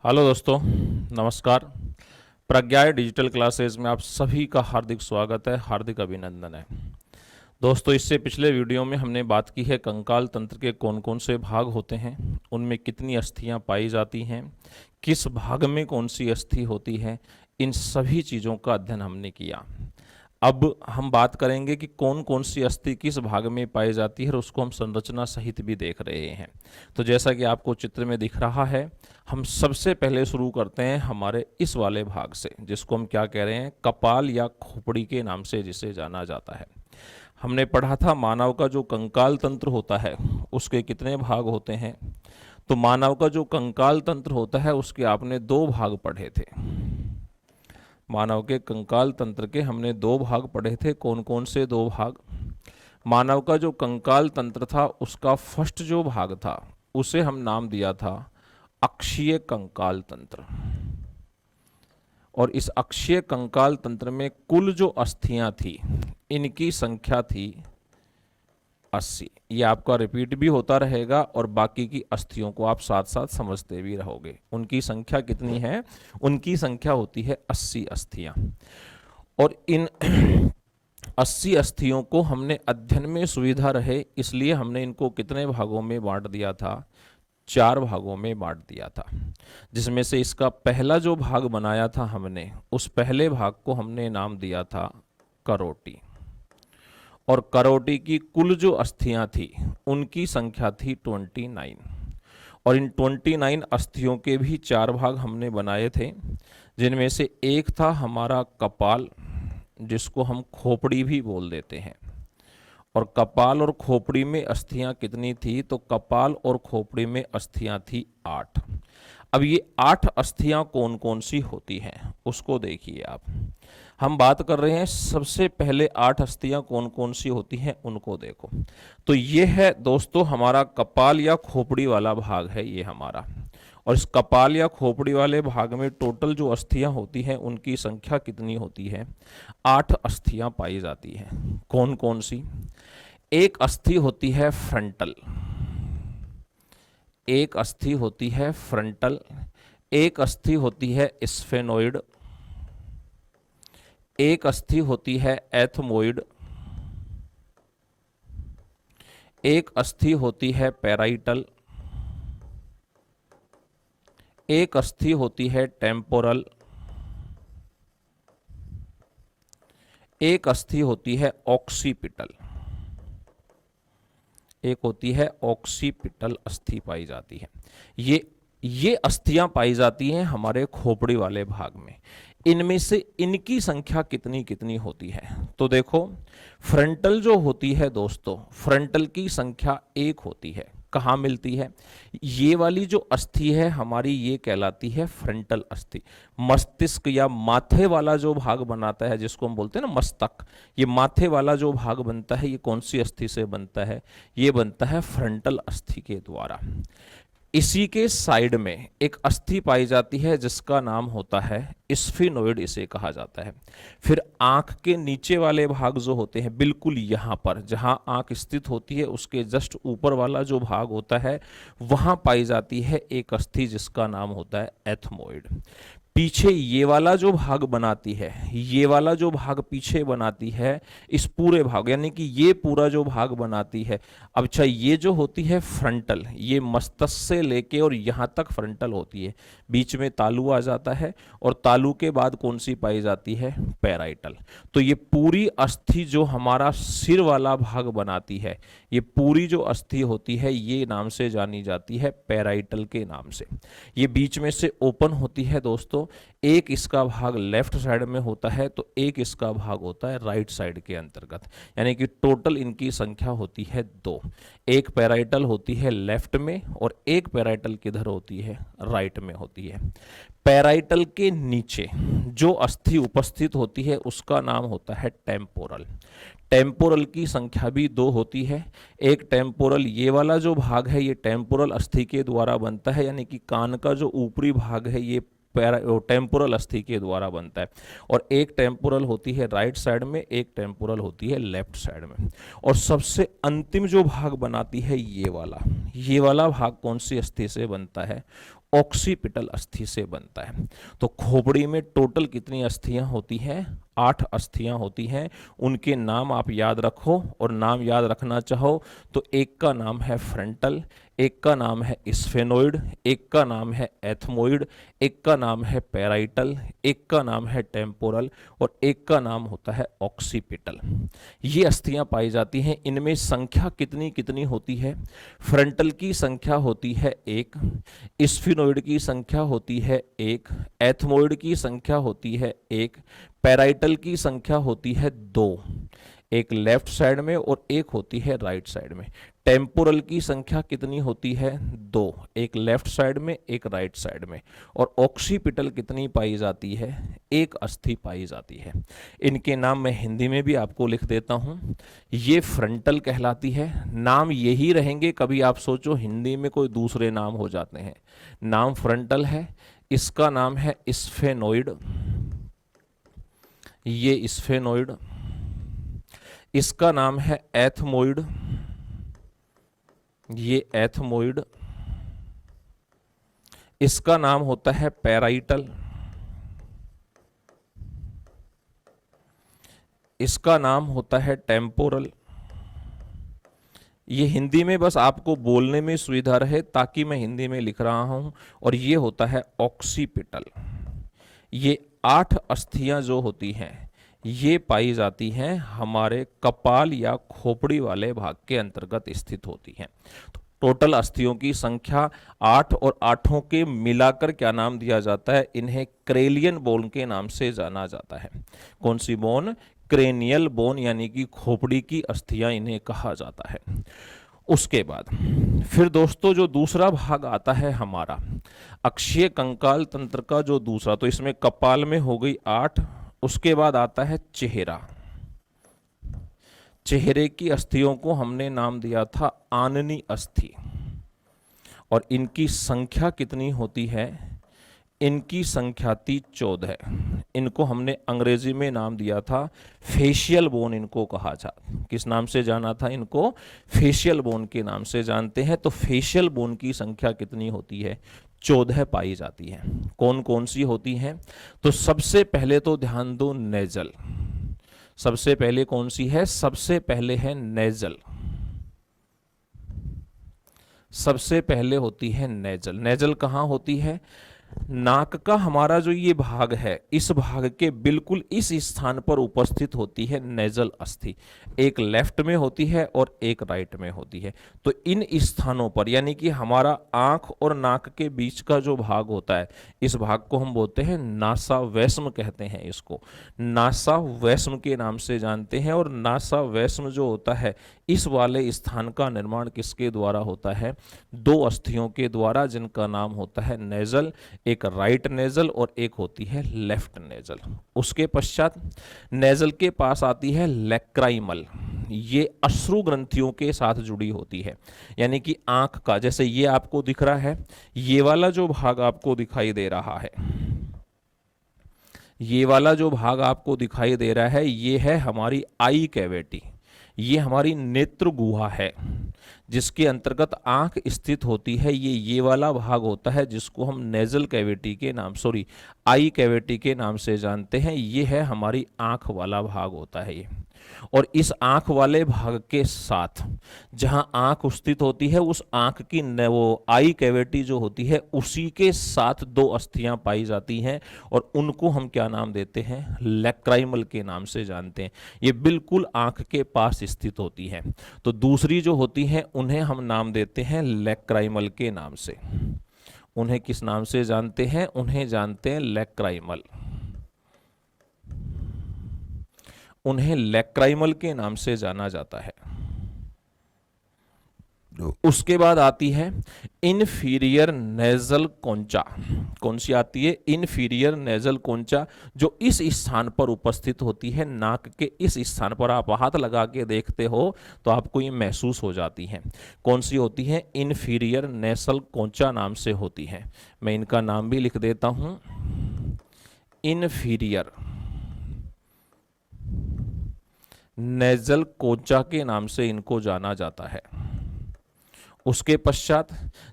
Hello दोस्तों, नमस्कार। प्रज्ञा digital classes में आप सभी का हार्दिक स्वागत है, हार्दिक अभिनंदन है। दोस्तों, इससे पिछले वीडियो में हमने बात की है कंकाल तंत्र के कौन कौन से भाग होते हैं, उनमें कितनी अस्थियां पाई जाती हैं, किस भाग में कौन सी अस्थि होती है, इन सभी चीज़ों का अध्ययन हमने किया। अब हम बात करेंगे कि कौन कौन सी अस्थि किस भाग में पाई जाती है और उसको हम संरचना सहित भी देख रहे हैं। तो जैसा कि आपको चित्र में दिख रहा है, हम सबसे पहले शुरू करते हैं हमारे इस वाले भाग से, जिसको हम क्या कह रहे हैं, कपाल या खोपड़ी के नाम से जिसे जाना जाता है। हमने पढ़ा था मानव का जो कंकाल तंत्र होता है उसके कितने भाग होते हैं। तो मानव का जो कंकाल तंत्र होता है उसके आपने दो भाग पढ़े थे। मानव के कंकाल तंत्र के हमने दो भाग पढ़े थे। कौन कौन से दो भाग? मानव का जो कंकाल तंत्र था उसका फर्स्ट जो भाग था उसे हम नाम दिया था अक्षीय कंकाल तंत्र। और इस अक्षीय कंकाल तंत्र में कुल जो अस्थियां थी इनकी संख्या थी 80। ये आपका रिपीट भी होता रहेगा और बाकी की अस्थियों को आप साथ साथ समझते भी रहोगे। उनकी संख्या कितनी है? उनकी संख्या होती है 80 अस्थियां। और इन 80 अस्थियों को हमने अध्ययन में सुविधा रहे इसलिए हमने इनको कितने भागों में बांट दिया था? 4 भागों में बांट दिया था। जिसमें से इसका पहला जो भाग बनाया था हमने, उस पहले भाग को हमने नाम दिया था करोटी। और करोटी की कुल जो अस्थियां थी उनकी संख्या थी 29। और इन 29 अस्थियों के भी 4 भाग हमने बनाए थे, जिनमें से एक था हमारा कपाल, जिसको हम खोपड़ी भी बोल देते हैं। और कपाल और खोपड़ी में अस्थियां कितनी थी? तो कपाल और खोपड़ी में अस्थियां थी 8। अब ये 8 अस्थियां कौन कौन सी होती हैं उसको देखिए आप। हम बात कर रहे हैं सबसे पहले 8 अस्थियां कौन कौन सी होती हैं उनको देखो। तो ये है दोस्तों हमारा कपाल या खोपड़ी वाला भाग है ये हमारा। और इस कपाल या खोपड़ी वाले भाग में टोटल जो अस्थियां होती हैं उनकी संख्या कितनी होती है? 8 अस्थियां पाई जाती हैं। कौन कौन सी? एक अस्थि होती है फ्रंटल, एक अस्थि होती है फ्रंटल, एक अस्थि होती है स्फेनोइड, एक अस्थि होती है एथमोइड, एक अस्थि होती है पैराइटल, एक अस्थि होती है टेम्पोरल, एक अस्थि होती है ऑक्सीपिटल। एक होती है ऑक्सीपिटल अस्थि पाई जाती है। ये अस्थियां पाई जाती हैं हमारे खोपड़ी वाले भाग में। इनमें से इनकी संख्या कितनी कितनी होती है? तो देखो, फ्रंटल जो होती है दोस्तों, फ्रंटल की संख्या 1 होती है। कहाँ मिलती है? ये वाली जो अस्थि है हमारी, ये कहलाती है फ्रंटल अस्थि। मस्तिष्क या माथे वाला जो भाग बनाता है, जिसको हम बोलते हैं ना मस्तक, ये माथे वाला जो भाग बनता है, ये कौन सी अस्थि से बनता है? ये बनता है फ्रंटल अस्थि के द्वारा। इसी के साइड में एक अस्थि पाई जाती है जिसका नाम होता है स्फिनोइड, इसे कहा जाता है। फिर आंख के नीचे वाले भाग जो होते हैं, बिल्कुल यहाँ पर जहाँ आंख स्थित होती है उसके जस्ट ऊपर वाला जो भाग होता है, वहाँ पाई जाती है एक अस्थि जिसका नाम होता है एथमोइड। पीछे ये वाला जो भाग बनाती है, ये वाला जो भाग पीछे बनाती है, इस पूरे भाग यानी कि ये पूरा जो भाग बनाती है। अब अच्छा, ये जो होती है फ्रंटल, ये मस्तिष्क से लेके और यहाँ तक फ्रंटल होती है। बीच में तालू आ जाता है और तालू के बाद कौन सी पाई जाती है? पैराइटल। तो ये पूरी अस्थि जो हमारा सिर वाला भाग बनाती है, ये पूरी जो अस्थि होती है ये नाम से जानी जाती है पैराइटल के नाम से। ये बीच में से ओपन होती है दोस्तों। एक इसका भाग लेफ्ट साइड में होता है तो एक इसका भाग होता है राइट साइड के अंतर्गत। यानी कि टोटल इनकी संख्या होती है 2। एक पैराइटल होती है लेफ्ट में और एक पैराइटल किधर होती है? राइट में होती है। पैराइटल के नीचे जो अस्थि उपस्थित होती है उसका नाम होता है टेम्पोरल। टेम्पोरल की संख्या भी 2 होती है। एक टेम्पोरल, ये वाला जो भाग है ये टेम्पोरल अस्थि के द्वारा बनता है, यानी कि कान का जो ऊपरी भाग है ये टेम्पोरल अस्थि के द्वारा बनता है। और एक टेम्पोरल होती है राइट साइड में, एक टेम्पोरल होती है लेफ्ट साइड में। और सबसे अंतिम जो भाग बनाती है ये वाला भाग कौन सी अस्थि से बनता है? ऑक्सीपिटल अस्थि से बनता है। तो खोपड़ी में टोटल कितनी अस्थियां होती हैं? 8 अस्थियां होती हैं। उनके नाम आप याद रखो, और नाम याद रखना चाहो तो एक का नाम है फ्रंटल, एक का नाम है स्फेनोइड, एक का नाम है एथमोइड, एक का नाम है पैराइटल, एक का नाम है टेम्पोरल, और एक का नाम होता है ऑक्सीपिटल। ये अस्थियां पाई जाती हैं। इनमें संख्या कितनी कितनी होती है? फ्रंटल की संख्या होती है 1, स्फेनोइड की संख्या होती है 1, एथमोइड की संख्या होती है 1, पैराइटल की संख्या होती है 2, एक लेफ्ट साइड में और एक होती है राइट साइड में। टेम्पोरल की संख्या कितनी होती है? 2, एक लेफ्ट साइड में, एक राइट साइड में। और ऑक्सीपिटल कितनी पाई जाती है? 1 अस्थि पाई जाती है। इनके नाम मैं हिंदी में भी आपको लिख देता हूं। ये फ्रंटल कहलाती है। नाम यही रहेंगे, कभी आप सोचो हिंदी में कोई दूसरे नाम हो जाते हैं। नाम फ्रंटल है, इसका नाम है स्फेनोइड, ये स्फेनोइड, इसका नाम है एथमोइड, ये एथमोइड, इसका नाम होता है पैराइटल, इसका नाम होता है टेम्पोरल। ये हिंदी में बस आपको बोलने में सुविधा रहे ताकि मैं हिंदी में लिख रहा हूं। और ये होता है ऑक्सीपिटल। ये 8 अस्थियां जो होती हैं ये पाई जाती हैं हमारे कपाल या खोपड़ी वाले भाग के अंतर्गत स्थित होती हैं। तो टोटल अस्थियों की संख्या 8, और 8 के मिलाकर क्या नाम दिया जाता है? इन्हें क्रेलियन बोन के नाम से जाना जाता है। कौन सी बोन? क्रेनियल बोन, यानी कि खोपड़ी की अस्थियां इन्हें कहा जाता है। उसके बाद फिर दोस्तों जो दूसरा भाग आता है हमारा अक्षीय कंकाल तंत्र का जो दूसरा, तो इसमें कपाल में हो गई 8। उसके बाद आता है चेहरा। चेहरे की अस्थियों को हमने नाम दिया था आननी अस्थि। और इनकी संख्या कितनी होती है? इनकी संख्या थी 14। इनको हमने अंग्रेजी में नाम दिया था फेशियल बोन, इनको कहा जा। किस नाम से जाना था इनको? फेशियल बोन के नाम से जानते हैं। तो फेशियल बोन की संख्या कितनी होती है? 14 पाई जाती है। कौन कौन सी होती हैं? तो सबसे पहले तो ध्यान दो नेजल। सबसे पहले कौन सी है? सबसे पहले है नेजल। सबसे पहले होती है नेजल। नेजल कहाँ होती है? नाक का हमारा जो ये भाग है, इस भाग के बिल्कुल इस स्थान पर उपस्थित होती है नेजल अस्थि। एक लेफ्ट में होती है और एक राइट में होती है। तो इन स्थानों पर, यानी कि हमारा आंख और नाक के बीच का जो भाग होता है, इस भाग को हम बोलते हैं नासावैष्म कहते हैं। इसको नासावैष्म के नाम से जानते हैं। और नासावैष्म जो होता है, इस वाले स्थान का निर्माण किसके द्वारा होता है? 2 अस्थियों के द्वारा, जिनका नाम होता है नेजल। एक राइट नेजल और एक होती है लेफ्ट नेजल। उसके पश्चात नेजल के पास आती है लैक्राइमल। ये अश्रु ग्रंथियों के साथ जुड़ी होती है, यानी कि आंख का, जैसे ये आपको दिख रहा है, ये वाला जो भाग आपको दिखाई दे रहा है, ये वाला जो भाग आपको दिखाई दे रहा है, ये है हमारी आई कैविटी। ये हमारी नेत्र गुहा है जिसके अंतर्गत आंख स्थित होती है। ये वाला भाग होता है जिसको हम नेजल कैविटी के नाम, आई कैविटी के नाम से जानते हैं। ये है हमारी आंख वाला भाग होता है ये। और इस आंख वाले भाग के साथ जहां आंख स्थित होती है, उस आंख की वो आई कैविटी जो होती है, उसी के साथ 2 अस्थियां पाई जाती हैं। और उनको हम क्या नाम देते हैं? लैक्राइमल के नाम से जानते हैं। ये बिल्कुल आंख के पास स्थित होती हैं। तो दूसरी जो होती हैं उन्हें हम नाम देते हैं लैक्राइमल के नाम से। उन्हें किस नाम से जानते हैं? उन्हें जानते हैं लैक्राइमल। उन्हें लैक्राइमल के नाम से जाना जाता है। उसके बाद आती है इनफीरियर नेजल कोंचा। कौन सी आती है? इनफीरियर नेजल कोंचा, जो इस स्थान पर उपस्थित होती है। नाक के इस स्थान पर आप हाथ लगा के देखते हो तो आपको ये महसूस हो जाती है। कौन सी होती है? इनफीरियर नेजल कोंचा नाम से होती है। मैं इनका नाम भी लिख देता हूं। इनफीरियर नेजल कोचा के नाम से इनको जाना जाता है। उसके पश्चात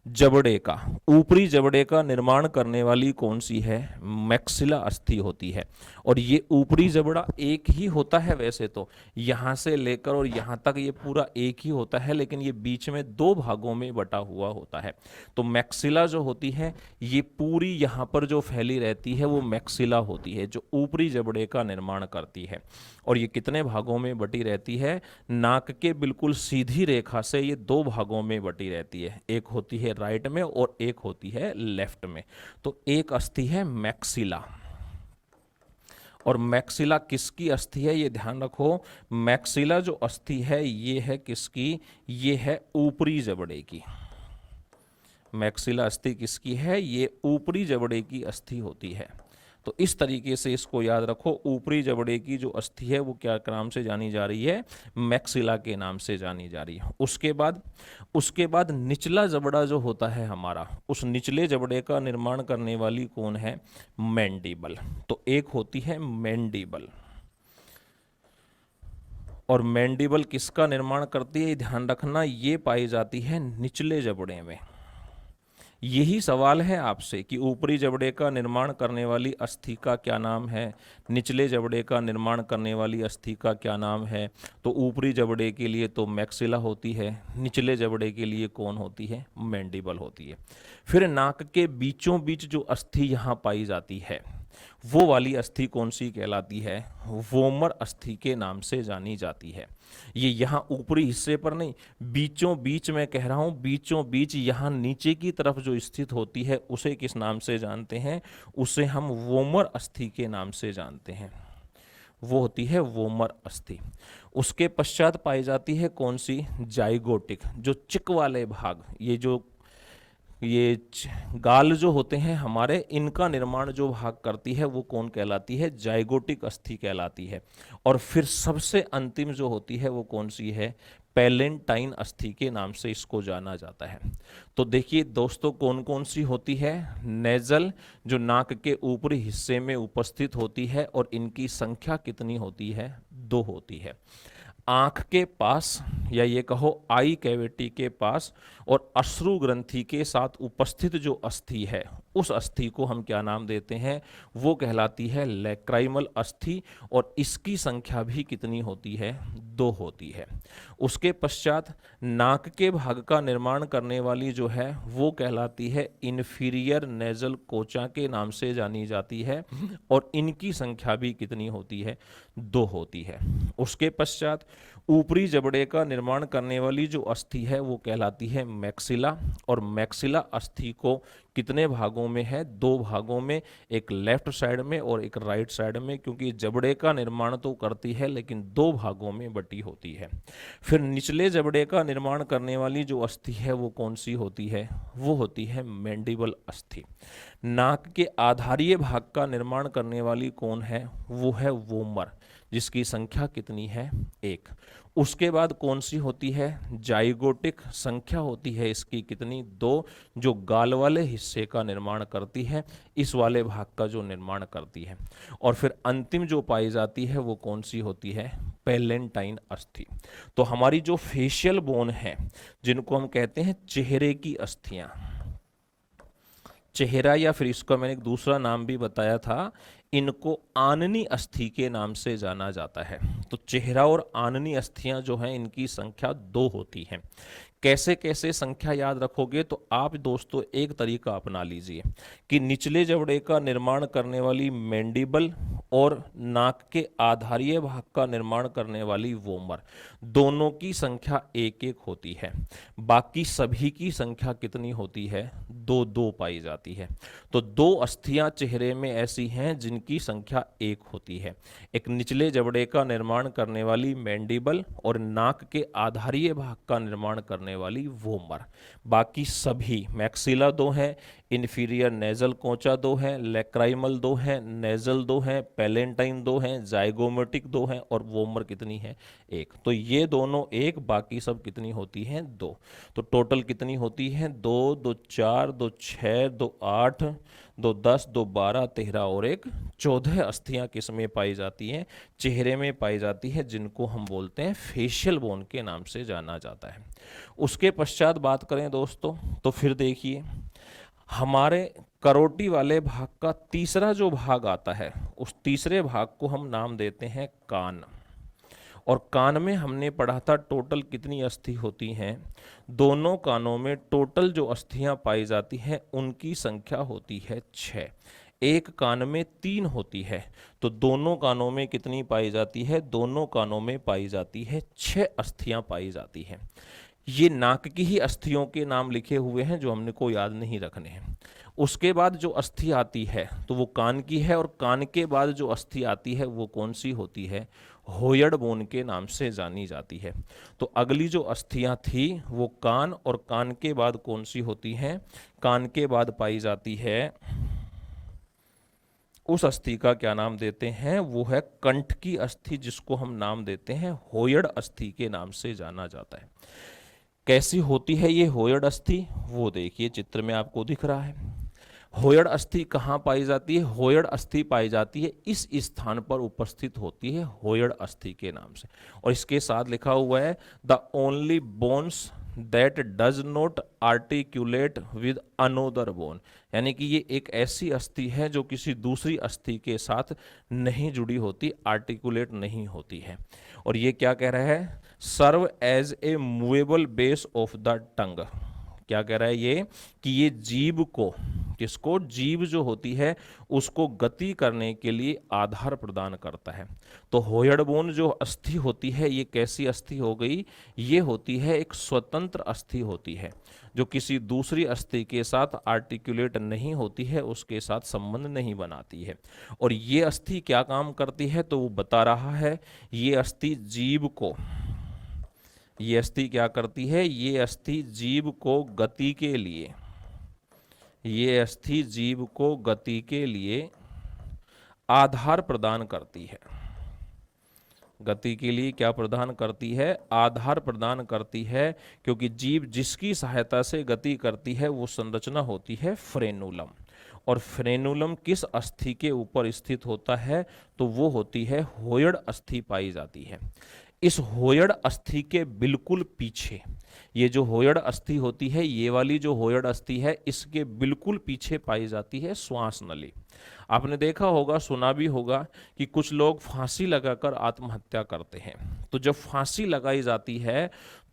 जबड़े का, ऊपरी जबड़े का निर्माण करने वाली कौन सी है? मैक्सिला अस्थि होती है। और ये ऊपरी जबड़ा एक ही होता है वैसे तो, यहाँ से लेकर और यहाँ तक ये पूरा एक ही होता है, लेकिन ये बीच में दो भागों में बटा हुआ होता है। तो मैक्सिला जो होती है ये पूरी यहाँ पर जो फैली रहती है वो मैक्सिला होती है, जो ऊपरी जबड़े का निर्माण करती है। और ये कितने भागों में बटी रहती है? नाक के बिल्कुल सीधी रेखा से ये दो भागों में बटी रहती है, एक होती है राइट में और एक होती है लेफ्ट में। तो एक अस्थि है मैक्सिला। और मैक्सिला किसकी अस्थि है ये ध्यान रखो, मैक्सिला जो अस्थि है ये है किसकी? ये है ऊपरी जबड़े की। मैक्सिला अस्थि किसकी है? ये ऊपरी जबड़े की अस्थि होती है। तो इस तरीके से इसको याद रखो, ऊपरी जबड़े की जो अस्थि है वो क्या नाम से जानी जा रही है? मैक्सिला के नाम से जानी जा रही है। उसके बाद निचला जबड़ा जो होता है हमारा, उस निचले जबड़े का निर्माण करने वाली कौन है? मैंडिबल। तो एक होती है मैंडिबल। और मैंडिबल किसका निर्माण करती है ध्यान रखना, ये पाई जाती है निचले जबड़े में। यही सवाल है आपसे कि ऊपरी जबड़े का निर्माण करने वाली अस्थि का क्या नाम है, निचले जबड़े का निर्माण करने वाली अस्थि का क्या नाम है। तो ऊपरी जबड़े के लिए तो मैक्सिला होती है, निचले जबड़े के लिए कौन होती है? मैंडिबल होती है। फिर नाक के बीचों बीच जो अस्थि यहाँ पाई जाती है वो वाली अस्थि कौन सी कहलाती है? वोमर अस्थि के नाम से जानी जाती है। ये यहाँ ऊपरी हिस्से पर नहीं, बीचों बीच में कह रहा हूँ, बीचों बीच यहाँ नीचे की तरफ जो स्थित होती है उसे किस नाम से जानते हैं? उसे हम वोमर अस्थि के नाम से जानते हैं। वो होती है वोमर अस्थि। उसके पश्चात पाई जाती है कौन सी? जाइगोटिक। जो चिक वाले भाग, ये गाल जो होते हैं हमारे, इनका निर्माण जो भाग करती है वो कौन कहलाती है? जाइगोटिक अस्थि कहलाती है। और फिर सबसे अंतिम जो होती है वो कौन सी है? पैलेंटाइन अस्थि के नाम से इसको जाना जाता है। तो देखिए दोस्तों, कौन कौन सी होती है? नेजल, जो नाक के ऊपरी हिस्से में उपस्थित होती है, और इनकी संख्या कितनी होती है? 2 होती है। आंख के पास, या ये कहो आई कैविटी के पास और अश्रु ग्रंथि के साथ उपस्थित जो अस्थि है, उस अस्थि को हम क्या नाम देते हैं? वो कहलाती है लैक्राइमल अस्थि। और इसकी संख्या भी कितनी होती है? 2 होती है। उसके पश्चात नाक के भाग का निर्माण करने वाली जो है वो कहलाती है इन्फीरियर नेजल कोचा के नाम से जानी जाती है। और इनकी संख्या भी कितनी होती है? 2 होती है। उसके पश्चात ऊपरी जबड़े का निर्माण करने वाली जो अस्थि है वो कहलाती है मैक्सिला। और मैक्सिला अस्थि को कितने भागों में है? 2 भागों में, एक लेफ्ट साइड में और एक राइट साइड में, क्योंकि जबड़े का निर्माण तो करती है लेकिन 2 भागों में बटी होती है। फिर निचले जबड़े का निर्माण करने वाली जो अस्थि है वो कौन सी होती है? वो होती है मैंडिबल अस्थि। नाक के आधारीय भाग का निर्माण करने वाली कौन है? वो है वोमर, जिसकी संख्या कितनी है? 1। उसके बाद कौन सी होती है? जाइगोटिक। संख्या होती है इसकी कितनी? 2, जो गाल वाले हिस्से का निर्माण करती है, इस वाले भाग का जो निर्माण करती है। और फिर अंतिम जो पाई जाती है वो कौन सी होती है? पैलेंटाइन अस्थि। तो हमारी जो फेशियल बोन है, जिनको हम कहते हैं चेहरे की अस्थियां, चेहरा, या फिर इसका मैंने एक दूसरा नाम भी बताया था, इनको आननी अस्थि के नाम से जाना जाता है। तो चेहरा और आननी अस्थियां जो हैं इनकी संख्या 2 होती हैं। कैसे कैसे संख्या याद रखोगे? तो आप दोस्तों एक तरीका अपना लीजिए कि निचले जबड़े का निर्माण करने वाली मैंडिबल और नाक के आधारीय भाग का निर्माण करने वाली वोमर, दोनों की संख्या 1-1 होती है। बाकी सभी की संख्या कितनी होती है? 2-2 पाई जाती है। तो 2 अस्थियां चेहरे में ऐसी हैं जिनकी संख्या 1 होती है। एक निचले जबड़े का निर्माण करने वाली मैंडिबल और नाक के आधारीय भाग का निर्माण करने वाली वोमर। बाकी सभी, मैक्सिला 2 है, इन्फीरियर नेजल कोंचा 2 है, लैक्राइमल 2 है, नेजल 2 है, पैलेंटाइन 2 है, जाइगोमेटिक 2 है और वोमर कितनी है? 1। तो ये दोनों 1, बाकी सब कितनी होती हैं? 2। तो टोटल कितनी होती है? 2 2 4 2 6 2 8 2 10 2 12 13 और 1 14 अस्थियां किस में पाई जाती हैं? चेहरे में पाई जाती है, जिनको हम बोलते हैं फेशियल बोन के नाम से जाना जाता है। उसके पश्चात बात करें दोस्तों, तो फिर देखिए हमारे करोटी वाले भाग का तीसरा जो भाग आता है, उस तीसरे भाग को हम नाम देते हैं कान। और कान में हमने पढ़ा था टोटल कितनी अस्थि होती हैं? दोनों कानों में टोटल जो अस्थियां पाई जाती हैं उनकी संख्या होती है 6। एक कान में 3 होती है, तो दोनों कानों में कितनी पाई जाती है? दोनों कानों में पाई जाती है 6 अस्थियां पाई जाती हैं। ये नाक की ही अस्थियों के नाम लिखे हुए हैं जो हमने को याद नहीं रखने हैं। उसके बाद जो अस्थि आती है तो वो कान की है, और कान के बाद जो अस्थि आती है वो कौन सी होती है? होयड बोन के नाम से जानी जाती है। तो अगली जो अस्थियां थी वो कान, और कान के बाद कौन सी होती हैं? कान के बाद पाई जाती है, उस अस्थि का क्या नाम देते हैं? वो है कंठ की अस्थि, जिसको हम नाम देते हैं होयड अस्थि के नाम से जाना जाता है। कैसी होती है ये होयड अस्थि? वो देखिए चित्र में आपको दिख रहा है। होयड अस्थि कहाँ पाई जाती है? होयड अस्थि पाई जाती है इस स्थान पर उपस्थित होती है होयड अस्थि के नाम से। और इसके साथ लिखा हुआ है the only bones that does not articulate with another bone, यानी कि ये एक ऐसी अस्थि है जो किसी दूसरी अस्थि के साथ नहीं जुड़ी होती, आर्टिकुलेट नहीं होती है। और ये क्या कह रहा है? Serve as a movable base of the tongue. क्या कह रहा है ये? कि ये जीभ को, किसको? जीभ जो होती है उसको गति करने के लिए आधार प्रदान करता है। तो होयड बोन जो अस्थि होती है ये कैसी अस्थि हो गई? ये होती है एक स्वतंत्र अस्थि होती है, जो किसी दूसरी अस्थि के साथ आर्टिकुलेट नहीं होती है, उसके साथ संबंध नहीं बनाती है। और ये अस्थि क्या काम करती है? तो वो बता रहा है, ये अस्थि जीभ को, ये अस्थि क्या करती है? ये अस्थि जीभ को गति के लिए, ये अस्थि जीभ को गति के लिए आधार प्रदान करती है। गति के लिए क्या प्रदान करती है? आधार प्रदान करती है, क्योंकि जीभ जिसकी सहायता से गति करती है वो संरचना होती है फ्रेनुलम। और फ्रेनुलम किस अस्थि के ऊपर स्थित होता है? तो वो होती है होयड अस्थि पाई जाती है। इस होयड अस्थि के बिल्कुल पीछे, ये जो होयड अस्थि होती है, ये वाली जो होयड अस्थि है, इसके बिल्कुल पीछे पाई जाती है श्वास नली। आपने देखा होगा, सुना भी होगा कि कुछ लोग फांसी लगाकर आत्महत्या करते हैं। तो जब फांसी लगाई जाती है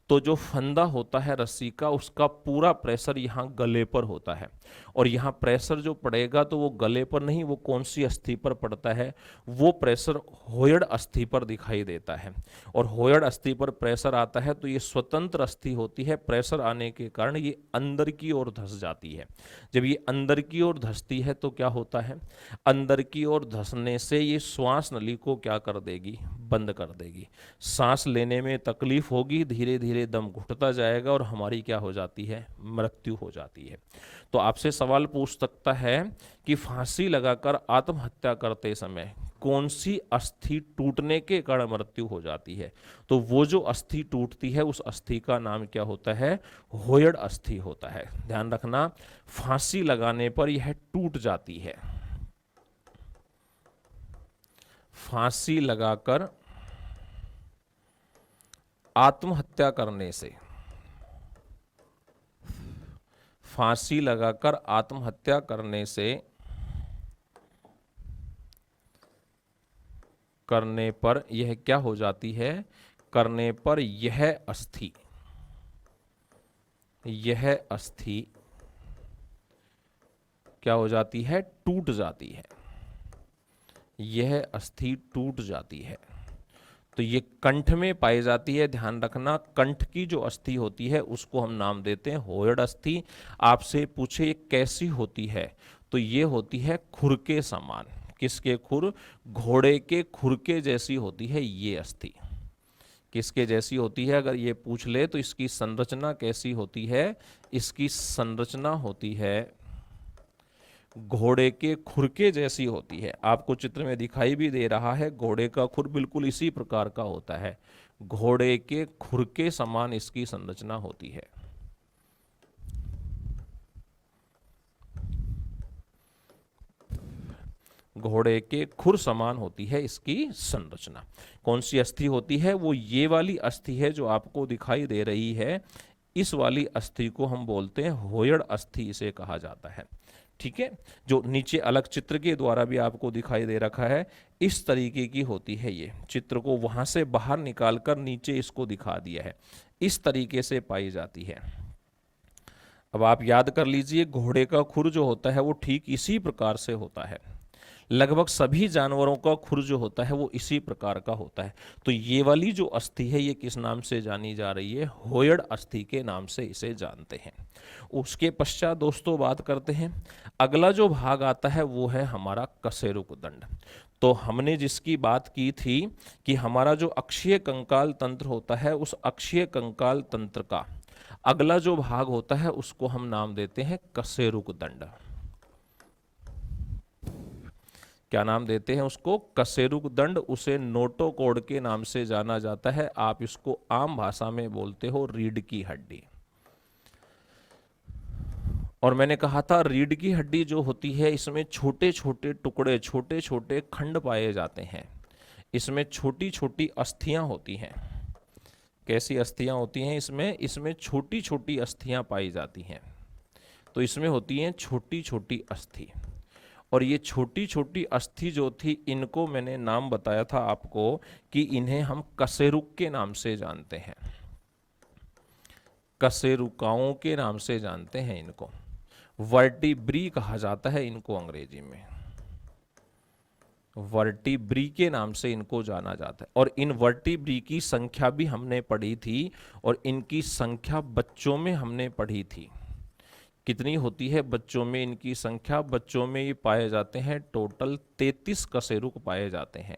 तो जो फंदा होता है रस्सी का, उसका पूरा प्रेशर यहाँ गले पर होता है। और यहाँ प्रेशर जो पड़ेगा तो वो गले पर नहीं, वो कौन सी अस्थि पर पड़ता है? वो प्रेशर होयड अस्थि पर दिखाई देता है। और होयड अस्थि पर प्रेशर आता है तो ये स्वतंत्र अस्थि होती है। प्रेशर आने के कारण ये अंदर की ओर धंस जाती है। जब ये अंदर की ओर धंसती है तो क्या होता है? अंदर की ओर धंसने से ये श्वास नली को क्या कर देगी? बंद कर देगी। सांस लेने में तकलीफ होगी, धीरे धीरे दम घुटता जाएगा और हमारी क्या हो जाती है? मृत्यु हो जाती है। तो आपसे सवाल पूछ सकता है कि फांसी लगाकर आत्महत्या करते समय कौन सी अस्थि टूटने के कारण मृत्यु हो जाती है? तो वो जो अस्थि टूटती है उस अस्थि का नाम क्या होता है? होयड अस्थि होता है। ध्यान रखना, फांसी लगाने पर यह टूट जाती है। फांसी लगाकर आत्महत्या करने से, फांसी लगाकर आत्महत्या करने पर यह क्या हो जाती है? करने पर यह अस्थि क्या हो जाती है? टूट जाती है। यह अस्थि टूट जाती है। तो ये कंठ में पाई जाती है। ध्यान रखना, कंठ की जो अस्थि होती है उसको हम नाम देते हैं होयड अस्थि। आपसे पूछे ये कैसी होती है, तो ये होती है खुर के समान। किसके खुर? घोड़े के खुर के जैसी होती है ये अस्थि। किसके जैसी होती है? अगर ये पूछ ले तो इसकी संरचना कैसी होती है? इसकी संरचना होती है घोड़े के खुर के जैसी होती है। आपको चित्र में दिखाई भी दे रहा है, घोड़े का खुर बिल्कुल इसी प्रकार का होता है, घोड़े के खुर के समान इसकी संरचना होती है। घोड़े के खुर समान होती है इसकी संरचना। कौन सी अस्थि होती है? वो ये वाली अस्थि है जो आपको दिखाई दे रही है। इस वाली अस्थि को हम बोलते हैं होयड़ अस्थि, इसे कहा जाता है। ठीक है, जो नीचे अलग चित्र के द्वारा भी आपको दिखाई दे रखा है, इस तरीके की होती है। ये चित्र को वहां से बाहर निकालकर नीचे इसको दिखा दिया है, इस तरीके से पाई जाती है। अब आप याद कर लीजिए, घोड़े का खुर जो होता है वो ठीक इसी प्रकार से होता है। लगभग सभी जानवरों का खुर जो होता है वो इसी प्रकार का होता है। तो ये वाली जो अस्थि है ये किस नाम से जानी जा रही है? होयड़ अस्थि के नाम से इसे जानते हैं। उसके पश्चात दोस्तों बात करते हैं, अगला जो भाग आता है वो है हमारा कशेरुक दंड। तो हमने जिसकी बात की थी कि हमारा जो अक्षीय कंकाल तंत्र होता है, उस अक्षीय कंकाल तंत्र का अगला जो भाग होता है उसको हम नाम देते हैं कशेरुक दंड। क्या नाम देते हैं उसको? कशेरुक दंड। उसे नोटोकॉर्ड के नाम से जाना जाता है। आप इसको आम भाषा में बोलते हो रीढ़ की हड्डी। और मैंने कहा था रीढ़ की हड्डी जो होती है इसमें छोटे छोटे टुकड़े, छोटे छोटे खंड पाए जाते हैं। इसमें छोटी छोटी अस्थियां होती हैं। कैसी अस्थियां होती हैं इसमें? इसमें छोटी छोटी अस्थियां पाई जाती हैं। तो इसमें होती हैं छोटी छोटी अस्थि। और ये छोटी छोटी अस्थि जो थी, इनको मैंने नाम बताया था आपको कि इन्हें हम कशेरुक के नाम से जानते हैं, कशेरुकाओं के नाम से जानते हैं इनको। वर्टिब्री कहा जाता है इनको अंग्रेजी में, वर्टिब्री के नाम से इनको जाना जाता है। और इन वर्टिब्री की संख्या भी हमने पढ़ी थी, और इनकी संख्या बच्चों में हमने पढ़ी थी। कितनी होती है बच्चों में इनकी संख्या? बच्चों में ये पाए जाते हैं टोटल 33 कशेरुक पाए जाते हैं।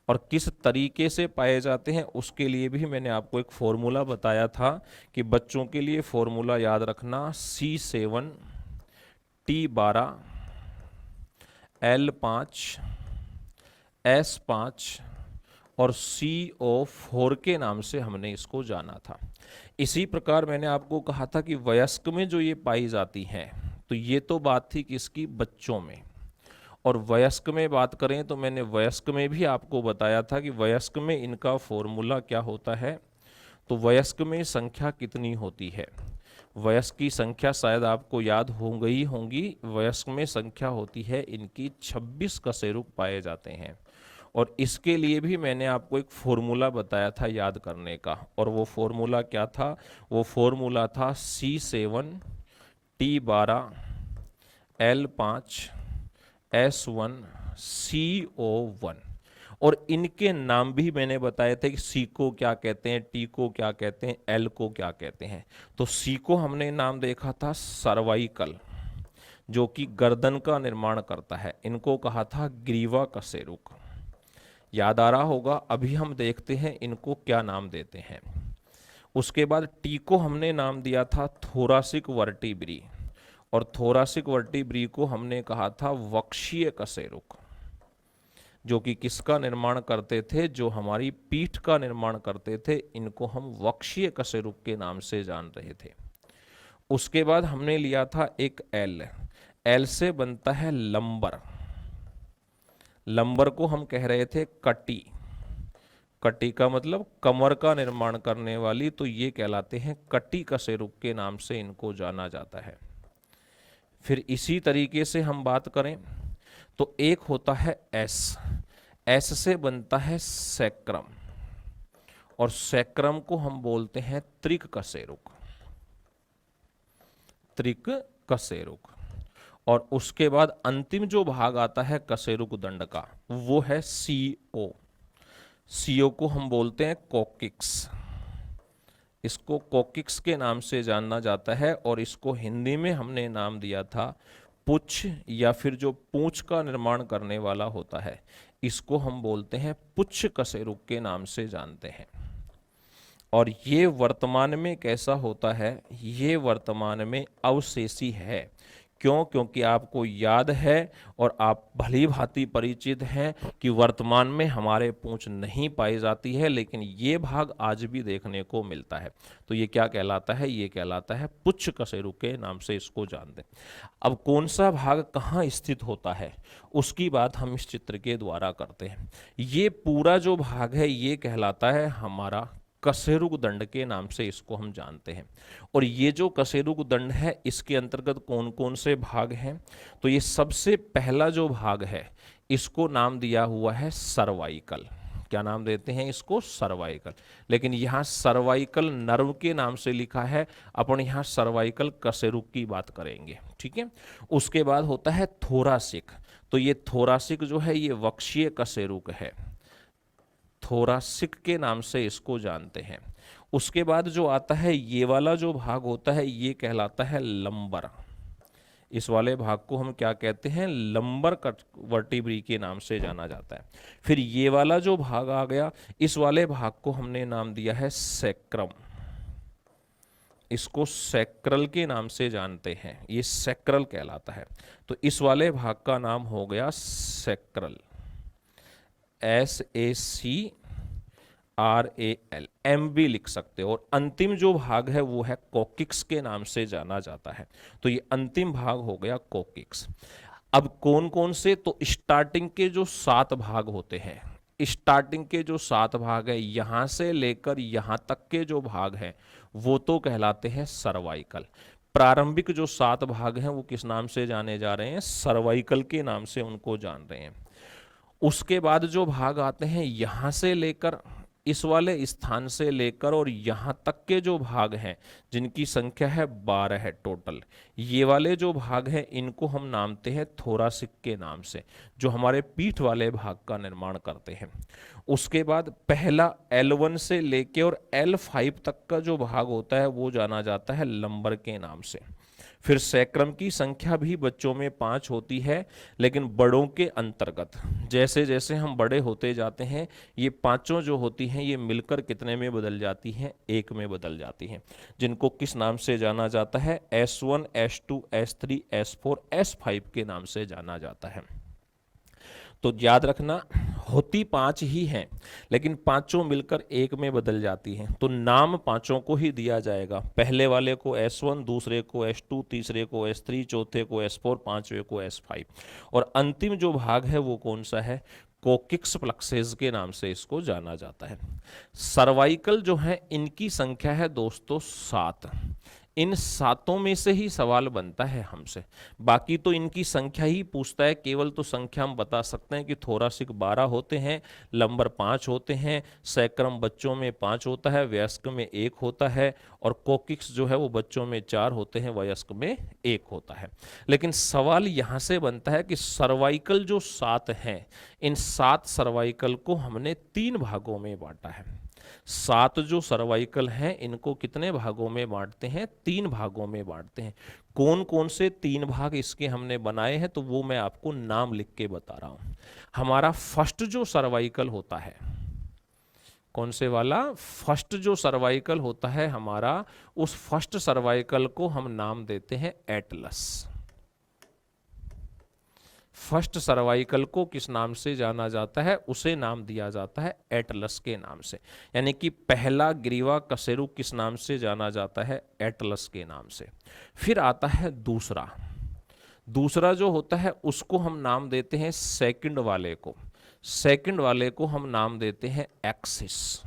और किस तरीके से पाए जाते हैं उसके लिए भी मैंने आपको एक फॉर्मूला बताया था कि बच्चों के लिए फॉर्मूला याद रखना, C7 T12 L5 S5 और CO4 के नाम से हमने इसको जाना था। इसी प्रकार मैंने आपको कहा था कि वयस्क में जो ये पाई जाती हैं, तो ये तो बात थी किसकी? बच्चों में। और वयस्क में बात करें तो मैंने वयस्क में भी आपको बताया था कि वयस्क में इनका फॉर्मूला क्या होता है। तो वयस्क में संख्या कितनी होती है? वयस्क की संख्या शायद आपको याद हो गई होंगी। वयस्क में संख्या होती है इनकी 26 कशेरुक पाए जाते हैं। और इसके लिए भी मैंने आपको एक फॉर्मूला बताया था याद करने का। और वो फॉर्मूला क्या था? वो फॉर्मूला था C7 T12 L5 S1 CO1। और इनके नाम भी मैंने बताए थे कि सी को क्या कहते हैं, टी को क्या कहते हैं, एल को क्या कहते हैं। तो सी को हमने नाम देखा था सर्वाइकल, जो कि गर्दन का निर्माण करता है। इनको कहा था ग्रीवा कशेरुक। याद आ रहा होगा। अभी हम देखते हैं इनको क्या नाम देते हैं। उसके बाद टी को हमने नाम दिया था थोरासिक वर्टिब्री, और थोरासिक वर्टिब्री को हमने कहा था वक्षीय कशेरुक, जो कि किसका निर्माण करते थे? जो हमारी पीठ का निर्माण करते थे। इनको हम वक्षीय कशेरुक के नाम से जान रहे थे। उसके बाद हमने लिया था एक एल। एल से बनता है लंबर। लंबर को हम कह रहे थे कटी। कटी का मतलब कमर का निर्माण करने वाली, तो ये कहलाते हैं कटी कशेरुक के नाम से इनको जाना जाता है। फिर इसी तरीके से हम बात करें तो एक होता है एस। एस से बनता है सैक्रम, और सैक्रम को हम बोलते हैं त्रिक कशेरुक। त्रिक कशेरुक। और उसके बाद अंतिम जो भाग आता है कशेरुक दंड का, वो है सीओ। सीओ को हम बोलते हैं कोकिक्स। इसको कोकिक्स के नाम से जाना जाता है। और इसको हिंदी में हमने नाम दिया था पुच्छ, या फिर जो पूंछ का निर्माण करने वाला होता है, इसको हम बोलते हैं पुच्छ कशेरुक के नाम से जानते हैं। और ये वर्तमान में कैसा होता है? ये वर्तमान में अवशेषी है। क्यों? क्योंकि आपको याद है और आप भली भांति परिचित हैं कि वर्तमान में हमारे पूंछ नहीं पाई जाती है, लेकिन ये भाग आज भी देखने को मिलता है। तो ये क्या कहलाता है? ये कहलाता है पुच्छ कशेरुक के नाम से इसको जानते हैं। अब कौन सा भाग कहाँ स्थित होता है उसकी बात हम इस चित्र के द्वारा करते हैं। ये पूरा जो भाग है ये कहलाता है हमारा कशेरुक दंड के नाम से इसको हम जानते हैं। और ये जो कशेरुक दंड है इसके अंतर्गत कौन कौन से भाग हैं? तो ये सबसे पहला जो भाग है इसको नाम दिया हुआ है सर्वाइकल। क्या नाम देते हैं इसको? सर्वाइकल। लेकिन यहाँ सर्वाइकल नर्व के नाम से लिखा है, अपन यहाँ सर्वाइकल कशेरुक की बात करेंगे, ठीक है। उसके बाद होता है थोरासिक। तो ये थोरासिक जो है ये वक्षीय कशेरुक है, थोरासिक के नाम से इसको जानते हैं। उसके बाद जो आता है ये वाला जो भाग होता है ये कहलाता है लंबर। इस वाले भाग को हम क्या कहते हैं? लंबर वर्टिब्री के नाम से जाना जाता है। फिर ये वाला जो भाग आ गया, इस वाले भाग को हमने नाम दिया है सैक्रम। इसको सैक्रल के नाम से जानते हैं, ये सैक्रल कहलाता है। तो इस वाले भाग का नाम हो गया सैक्रल, SACRAL, M भी लिख सकते हो। और अंतिम जो भाग है वो है कोकिक्स के नाम से जाना जाता है। तो ये अंतिम भाग हो गया कोकिक्स। अब कौन कौन से? तो स्टार्टिंग के जो 7 भाग होते हैं, स्टार्टिंग के जो 7 भाग है यहां से लेकर यहां तक के जो भाग हैं वो तो कहलाते हैं सर्वाइकल। प्रारंभिक जो 7 भाग हैं वो किस नाम से जाने जा रहे हैं? सर्वाइकल के नाम से उनको जान रहे हैं। उसके बाद जो भाग आते हैं यहां से लेकर इस वाले स्थान से लेकर और यहां तक के जो भाग हैं जिनकी संख्या है 12 है टोटल, ये वाले जो भाग हैं इनको हम नामते हैं थोरासिक के नाम से, जो हमारे पीठ वाले भाग का निर्माण करते हैं। उसके बाद पहला L1 से लेके और L5 तक का जो भाग होता है वो जाना जाता है लंबर के नाम से। फिर सैक्रम की संख्या भी बच्चों में 5 होती है, लेकिन बड़ों के अंतर्गत जैसे जैसे हम बड़े होते जाते हैं ये पांचों जो होती हैं ये मिलकर कितने में बदल जाती हैं? 1 में बदल जाती हैं, जिनको किस नाम से जाना जाता है? S1, S2, S3, S4, S5 के नाम से जाना जाता है। तो याद रखना होती 5 ही हैं, लेकिन पांचों मिलकर 1 में बदल जाती हैं। तो नाम पांचों को ही दिया जाएगा, पहले वाले को S1, दूसरे को S2, तीसरे को S3, चौथे को S4, पांचवे को S5। और अंतिम जो भाग है वो कौन सा है? कोकिक्स प्लक्सेस के नाम से इसको जाना जाता है। सर्वाइकल जो है इनकी संख्या है दोस्तों 7। इन 7 में से ही सवाल बनता है हमसे, बाकी तो इनकी संख्या ही पूछता है। केवल तो संख्या हम बता सकते हैं कि थोरासिक 12 होते हैं, लंबर 5 होते हैं, सैक्रम बच्चों में 5 होता है, वयस्क में 1 होता है, और कोकिक्स जो है वो बच्चों में 4 होते हैं, वयस्क में 1 होता है। लेकिन सवाल यहाँ से बनता है कि सर्वाइकल जो 7 हैं, इन 7 सर्वाइकल को हमने 3 भागों में बांटा है। 7 जो सर्वाइकल हैं इनको कितने भागों में बांटते हैं? 3 भागों में बांटते हैं। कौन कौन से 3 भाग इसके हमने बनाए हैं तो वो मैं आपको नाम लिख के बता रहा हूं। हमारा फर्स्ट जो सर्वाइकल होता है, कौन से वाला? फर्स्ट जो सर्वाइकल होता है हमारा, उस फर्स्ट सर्वाइकल को हम नाम देते हैं एटलस। फर्स्ट सर्वाइकल को किस नाम से जाना जाता है? उसे नाम दिया जाता है एटलस के नाम से। यानी कि पहला ग्रीवा कशेरुक किस नाम से जाना जाता है? एटलस के नाम से। फिर आता है दूसरा। दूसरा जो होता है उसको हम नाम देते हैं सेकंड वाले को। सेकंड वाले को हम नाम देते हैं एक्सिस।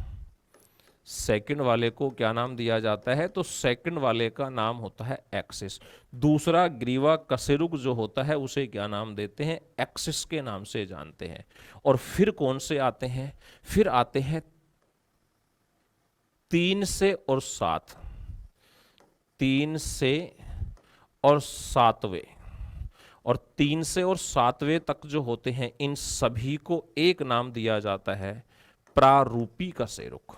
सेकंड वाले को क्या नाम दिया जाता है? तो सेकंड वाले का नाम होता है एक्सिस। दूसरा ग्रीवा कशेरुक जो होता है उसे क्या नाम देते हैं? एक्सिस के नाम से जानते हैं। और फिर कौन से आते हैं? फिर आते हैं 3 से और 7, 3 से और 7वें, और 3 से और 7वें तक जो होते हैं इन सभी को एक नाम दिया जाता है प्रारूपी कशेरुक।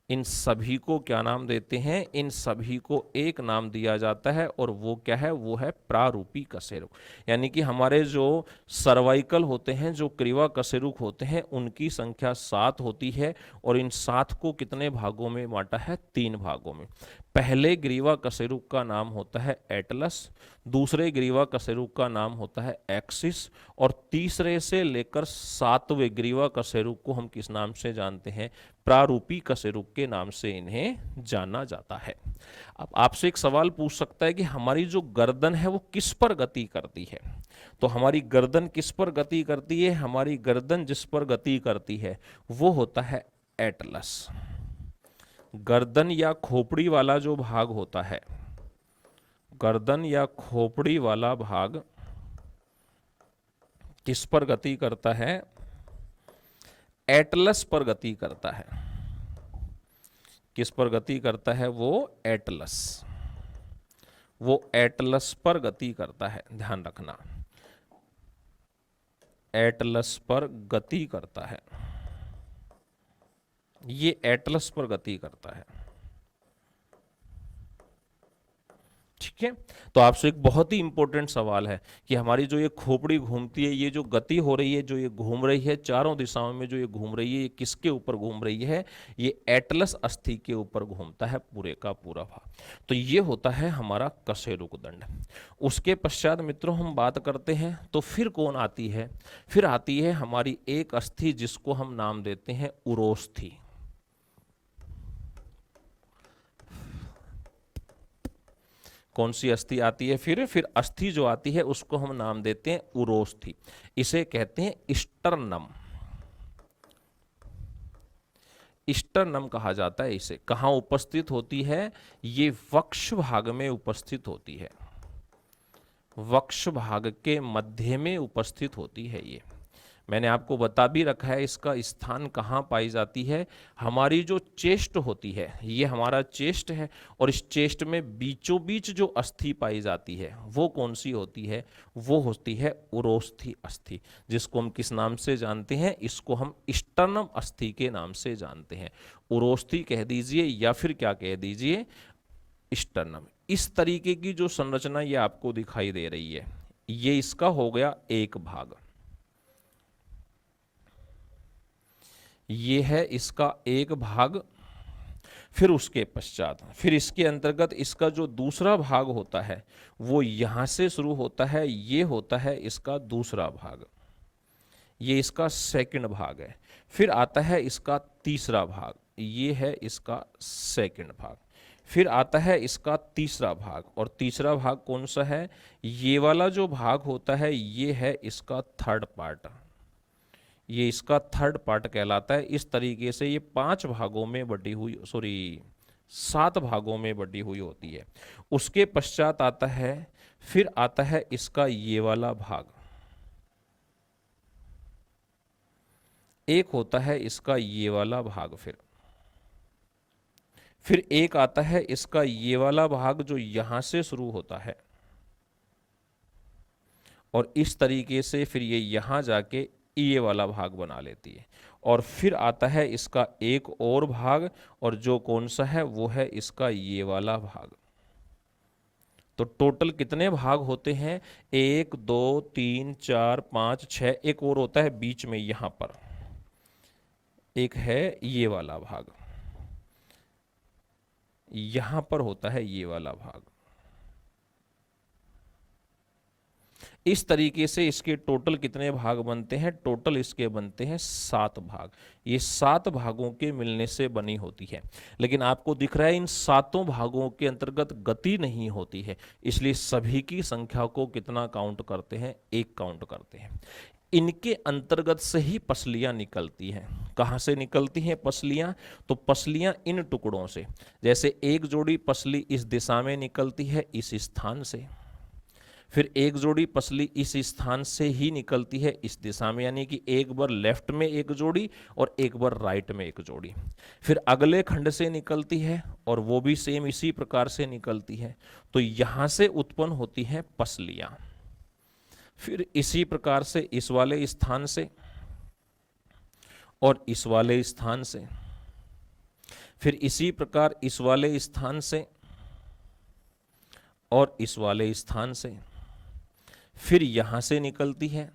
इन सभी को क्या नाम देते हैं? इन सभी को एक नाम दिया जाता है और वो क्या है? वो है प्रारूपी कशेरुक। यानी कि हमारे जो सर्वाइकल होते हैं, जो ग्रीवा कशेरुक होते हैं, उनकी संख्या 7 होती है और इन 7 को कितने भागों में बांटा है? 3 भागों में। पहले ग्रीवा कशेरुक का नाम होता है एटलस, दूसरे ग्रीवा कशेरुक का नाम होता है एक्सिस और तीसरे से लेकर 7वें ग्रीवा कशेरुक को हम किस नाम से जानते हैं? प्रारूपी कशेरुक के नाम से इन्हें जाना जाता है। अब आपसे एक सवाल पूछ सकता है कि हमारी जो गर्दन है वो किस पर गति करती है? तो हमारी गर्दन किस पर गति करती है? हमारी गर्दन जिस पर गति करती है वो होता है एटलस। गर्दन या खोपड़ी वाला जो भाग होता है, गर्दन या खोपड़ी वाला भाग किस पर गति करता है? एटलस पर गति करता है। किस पर गति करता है? वो एटलस, वो एटलस पर गति करता है, ध्यान रखना, एटलस पर गति करता है, ये एटलस पर गति करता है। ठीक है, तो आपसे एक बहुत ही इंपॉर्टेंट सवाल है कि हमारी जो ये खोपड़ी घूमती है, ये जो गति हो रही है, जो ये घूम रही है चारों दिशाओं में, जो ये घूम रही है, ये किसके ऊपर घूम रही है? ये एटलस अस्थि के ऊपर घूमता है पूरे का पूरा भाग। तो ये होता है हमारा कशेरुक दंड। उसके पश्चात मित्रों हम बात करते हैं तो फिर कौन आती है? फिर आती है हमारी एक अस्थि जिसको हम नाम देते हैं उरोस्थि। कौन सी अस्थि आती है? फिर अस्थि जो आती है उसको हम नाम देते हैं उरोस्थि। इसे कहते हैं स्टर्नम। स्टर्नम कहा जाता है इसे। कहाँ उपस्थित होती है? ये वक्ष भाग में उपस्थित होती है, वक्ष भाग के मध्य में उपस्थित होती है। ये मैंने आपको बता भी रखा है इसका स्थान कहाँ पाई जाती है। हमारी जो चेस्ट होती है, ये हमारा चेस्ट है और इस चेस्ट में बीचों बीच जो अस्थि पाई जाती है वो कौन सी होती है? वो होती है उरोस्थि अस्थि, जिसको हम किस नाम से जानते हैं? इसको हम स्टर्नम अस्थि के नाम से जानते हैं। उरोस्थि कह दीजिए या फिर क्या कह दीजिए? स्टर्नम। इस तरीके की जो संरचना ये आपको दिखाई दे रही है, ये इसका हो गया एक भाग। ये है इसका एक भाग। फिर उसके पश्चात फिर इसके अंतर्गत इसका जो दूसरा भाग होता है वो यहां से शुरू होता है, ये होता है इसका दूसरा भाग, ये इसका सेकंड भाग है। फिर आता है इसका तीसरा भाग, ये है इसका सेकंड भाग। फिर आता है इसका तीसरा भाग और तीसरा भाग कौन सा है? ये वाला जो भाग होता है ये है इसका थर्ड पार्ट, ये इसका थर्ड पार्ट कहलाता है। इस तरीके से ये 5 भागों में बटी हुई, 7 भागों में बटी हुई होती है। उसके पश्चात आता है, फिर आता है इसका ये वाला भाग, एक होता है इसका ये वाला भाग। फिर एक आता है इसका ये वाला भाग जो यहां से शुरू होता है और इस तरीके से फिर ये यहां जाके ये वाला भाग बना लेती है। और फिर आता है इसका एक और भाग और जो कौन सा है? वो है इसका ये वाला भाग। तो टोटल कितने भाग होते हैं? 1 2 3 4 5 6, एक और होता है बीच में, यहां पर एक है ये वाला भाग, यहां पर होता है ये वाला भाग। इस तरीके से इसके टोटल कितने भाग बनते हैं? टोटल इसके बनते हैं 7 भाग। ये 7 भागों के मिलने से बनी होती है। लेकिन आपको दिख रहा है इन 7 भागों के अंतर्गत गति नहीं होती है, इसलिए सभी की संख्या को कितना काउंट करते हैं? 1 काउंट करते हैं। इनके अंतर्गत से ही पसलियां निकलती हैं। कहाँ से निकलती हैं पसलियां? तो पसलियां इन टुकड़ों से, जैसे एक जोड़ी पसली इस दिशा में निकलती है इस स्थान से, फिर एक जोड़ी पसली इस स्थान से ही निकलती है इस दिशा में, यानी कि एक बार लेफ्ट में एक जोड़ी और एक बार राइट में एक जोड़ी। फिर अगले खंड से निकलती है और वो भी सेम इसी प्रकार से निकलती है। तो यहां से उत्पन्न होती हैं पसलियां। फिर इसी प्रकार से इस वाले स्थान से और इस वाले स्थान से, फिर इसी प्रकार इस वाले स्थान से और इस वाले स्थान से, फिर यहां से निकलती है,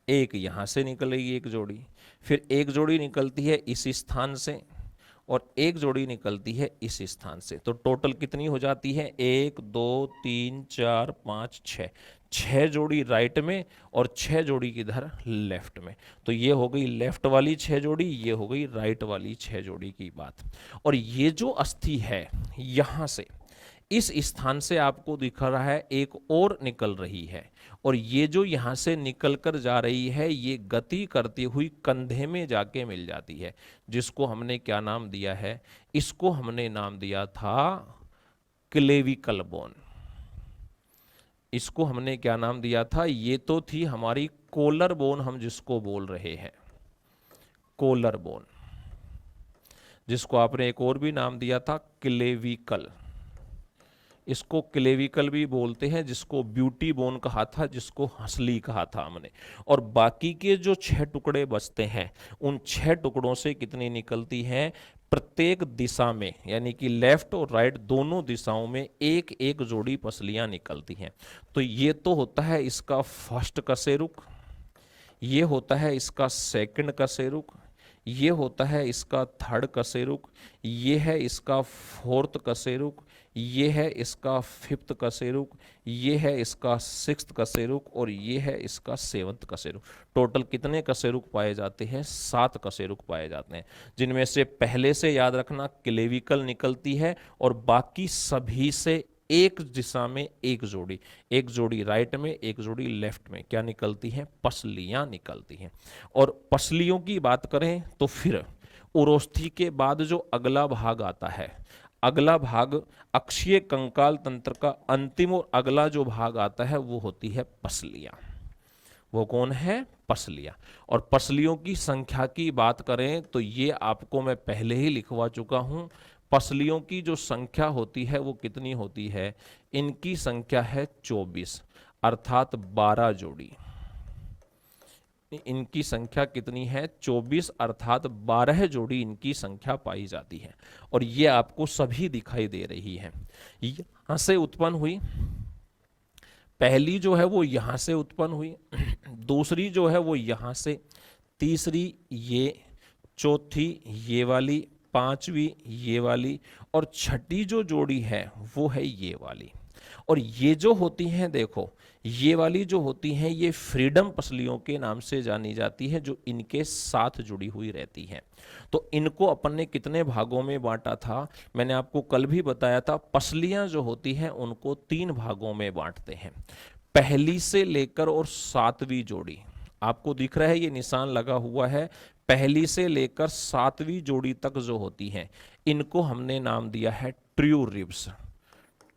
एक यहां से निकलेगी एक जोड़ी, फिर एक जोड़ी निकलती है इस स्थान से और एक जोड़ी निकलती है इस स्थान से। तो टोटल कितनी हो जाती है? 1 2 3 4 5 6, 6 जोड़ी राइट में और 6 जोड़ी किधर? लेफ्ट में। तो ये हो गई लेफ्ट वाली 6 जोड़ी, ये हो गई राइट वाली 6 जोड़ी की बात। और ये जो अस्थि है यहां से इस स्थान से आपको दिख रहा है एक और निकल रही है, और ये जो यहां से निकल कर जा रही है ये गति करती हुई कंधे में जाके मिल जाती है, जिसको हमने क्या नाम दिया है? इसको हमने नाम दिया था क्लेविकल बोन। इसको हमने क्या नाम दिया था? ये तो थी हमारी कोलर बोन, हम जिसको बोल रहे हैं कोलर बोन, जिसको आपने एक और भी नाम दिया था क्लेविकल। इसको क्लेविकल भी बोलते हैं, जिसको ब्यूटी बोन कहा था, जिसको हंसली कहा था हमने। और बाकी के जो 6 टुकड़े बचते हैं उन 6 टुकड़ों से कितनी निकलती हैं? प्रत्येक दिशा में, यानी कि लेफ्ट और राइट दोनों दिशाओं में एक एक जोड़ी पसलियां निकलती हैं। तो ये तो होता है इसका फर्स्ट कशेरुक, ये होता है इसका सेकंड कशेरुक, ये होता है इसका थर्ड कशेरुक, ये है इसका फोर्थ कशेरुक, ये है इसका फिफ्थ कशेरुक, ये है इसका सिक्स्थ कशेरुक और ये है इसका सेवंथ कशेरुक। टोटल कितने कशेरुक पाए जाते हैं? 7 कशेरुक पाए जाते हैं, जिनमें से पहले से याद रखना क्लेविकल निकलती है और बाकी सभी से एक दिशा में एक जोड़ी राइट में, एक जोड़ी लेफ्ट में क्या निकलती हैं? पसलियां निकलती हैं। और पसलियों की बात करें तो फिर उरोस्थी के बाद जो अगला भाग आता है, अगला भाग अक्षीय कंकाल तंत्र का अंतिम और अगला जो भाग आता है वो होती है पसलियां। वो कौन है? पसलियां। और पसलियों की संख्या की बात करें तो ये आपको मैं पहले ही लिखवा चुका हूं। पसलियों की जो संख्या होती है वो कितनी होती है? इनकी संख्या है 24, अर्थात 12 जोड़ी। इनकी संख्या कितनी है? 24, अर्थात 12 जोड़ी इनकी संख्या पाई जाती है। और ये आपको सभी दिखाई दे रही है। यहां से उत्पन्न हुई, पहली जो है वो यहां से उत्पन्न हुई, दूसरी जो है वो यहां से, तीसरी ये, चौथी ये वाली, पांचवी ये वाली और छठी जो जोड़ी है वो है ये वाली। और ये जो होती हैं, देखो ये वाली जो होती हैं ये फ्रीडम पसलियों के नाम से जानी जाती है, जो इनके साथ जुड़ी हुई रहती हैं। तो इनको अपन ने कितने भागों में बांटा था? मैंने आपको कल भी बताया था, पसलियां जो होती हैं उनको 3 भागों में बांटते हैं। पहली से लेकर और 7वीं जोड़ी, आपको दिख रहा है ये निशान लगा हुआ है, पहली से लेकर 7वीं जोड़ी तक जो होती हैं इनको हमने नाम दिया है ट्रू रिब्स।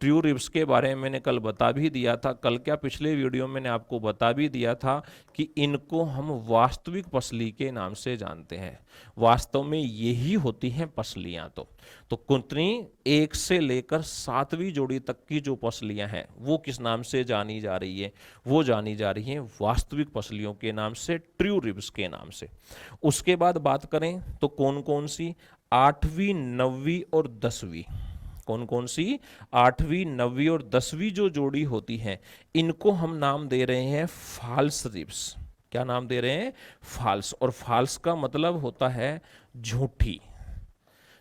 ट्रू रिब्स के बारे में मैंने कल बता भी दिया था, कल क्या पिछले वीडियो में मैंने आपको बता भी दिया था कि इनको हम वास्तविक पसली के नाम से जानते हैं। वास्तव में यही होती हैं पसलियां। तो कितनी? 1 से लेकर 7वीं जोड़ी तक की जो पसलियां हैं वो किस नाम से जानी जा रही है? वो जानी जा रही हैं वास्तविक पसलियों के नाम से, ट्रू रिब्स के नाम से। उसके बाद बात करें तो कौन कौन सी? 8वीं 9वीं और 10वीं। कौन कौन सी? 8वीं 9वीं और 10वीं जो जोड़ी होती है इनको हम नाम दे रहे हैं फाल्स रिब्स। क्या नाम दे रहे हैं? फाल्स। और फाल्स का मतलब होता है झूठी,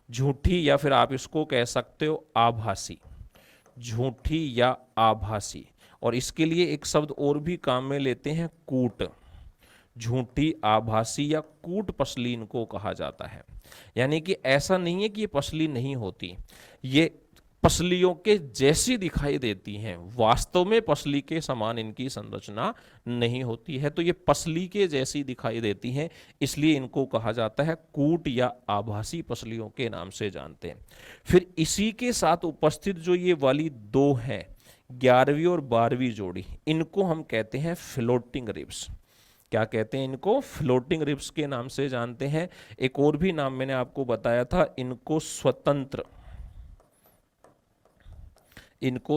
झूठी, या फिर आप इसको कह सकते हो आभासी, झूठी या आभासी। और इसके लिए एक शब्द और भी काम में लेते हैं, कूट। झूठी, आभासी या कूट पसली इनको कहा जाता है। यानी कि ऐसा नहीं है कि ये पसली नहीं होती, ये पसलियों के जैसी दिखाई देती हैं, वास्तव में पसली के समान इनकी संरचना नहीं होती है। तो ये पसली के जैसी दिखाई देती हैं, इसलिए इनको कहा जाता है कूट या आभासी पसलियों के नाम से जानते हैं। फिर इसी के साथ उपस्थित जो ये वाली 2 हैं, 11वीं और 12वीं जोड़ी, इनको हम कहते हैं फ्लोटिंग रिब्स। क्या कहते हैं इनको? फ्लोटिंग रिब्स के नाम से जानते हैं। एक और भी नाम मैंने आपको बताया था, इनको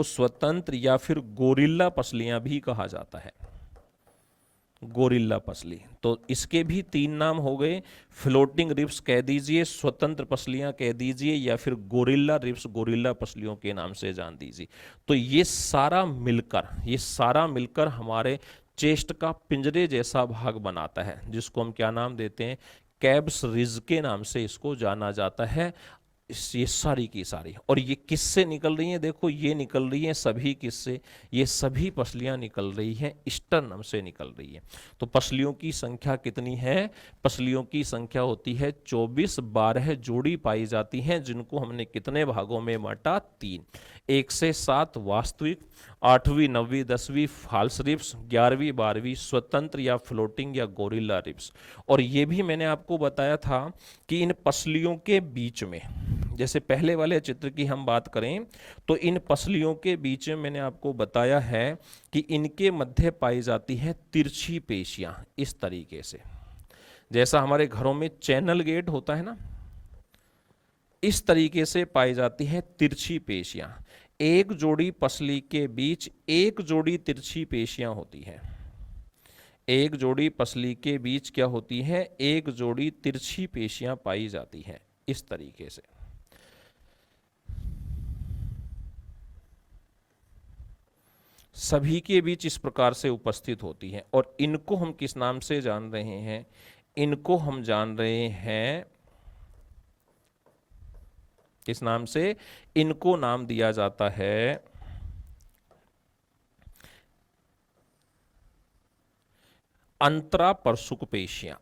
स्वतंत्र या फिर गोरिल्ला पसलियां भी कहा जाता है। गोरिल्ला पसली। तो इसके भी 3 नाम हो गए, फ्लोटिंग रिब्स कह दीजिए, स्वतंत्र पसलियां कह दीजिए, या फिर गोरिल्ला रिब्स, गोरिल्ला पसलियों के नाम से जान दीजिए। तो ये सारा मिलकर हमारे चेस्ट का पिंजरे जैसा भाग बनाता है, जिसको हम क्या नाम देते हैं, कैब्स रिज के नाम से इसको जाना जाता है। ये सारी की सारी, और ये किससे निकल रही हैं, देखो ये निकल रही हैं सभी किससे, ये सभी पसलियां निकल रही हैं स्टर्नम से निकल रही है। तो पसलियों की संख्या कितनी है, पसलियों की संख्या होती है 24, 12 जोड़ी पाई जाती हैं, जिनको हमने कितने भागों में बांटा, 3। 1 से 7 वास्तविक, 8वीं 9वीं 10वीं फाल्स रिब्स, 11वीं 12वीं स्वतंत्र या फ्लोटिंग या गोरिल्ला रिब्स। और ये भी मैंने आपको बताया था कि इन पसलियों के बीच में, जैसे पहले वाले चित्र की हम बात करें तो इन पसलियों के बीच में मैंने आपको बताया है कि इनके मध्य पाई जाती है तिरछी पेशियां, इस तरीके से, जैसा हमारे घरों में चैनल गेट होता है ना, इस तरीके से पाई जाती है तिरछी पेशियां। एक जोड़ी पसली के बीच एक जोड़ी तिरछी पेशियां होती है, एक जोड़ी पसली के बीच क्या होती है, एक जोड़ी तिरछी पेशियां पाई जाती हैं, इस तरीके से। सभी के बीच इस प्रकार से उपस्थित होती हैं, और इनको हम किस नाम से जान रहे हैं, इनको हम जान रहे हैं किस नाम से, इनको नाम दिया जाता है अंतरापरसुक पेशियां।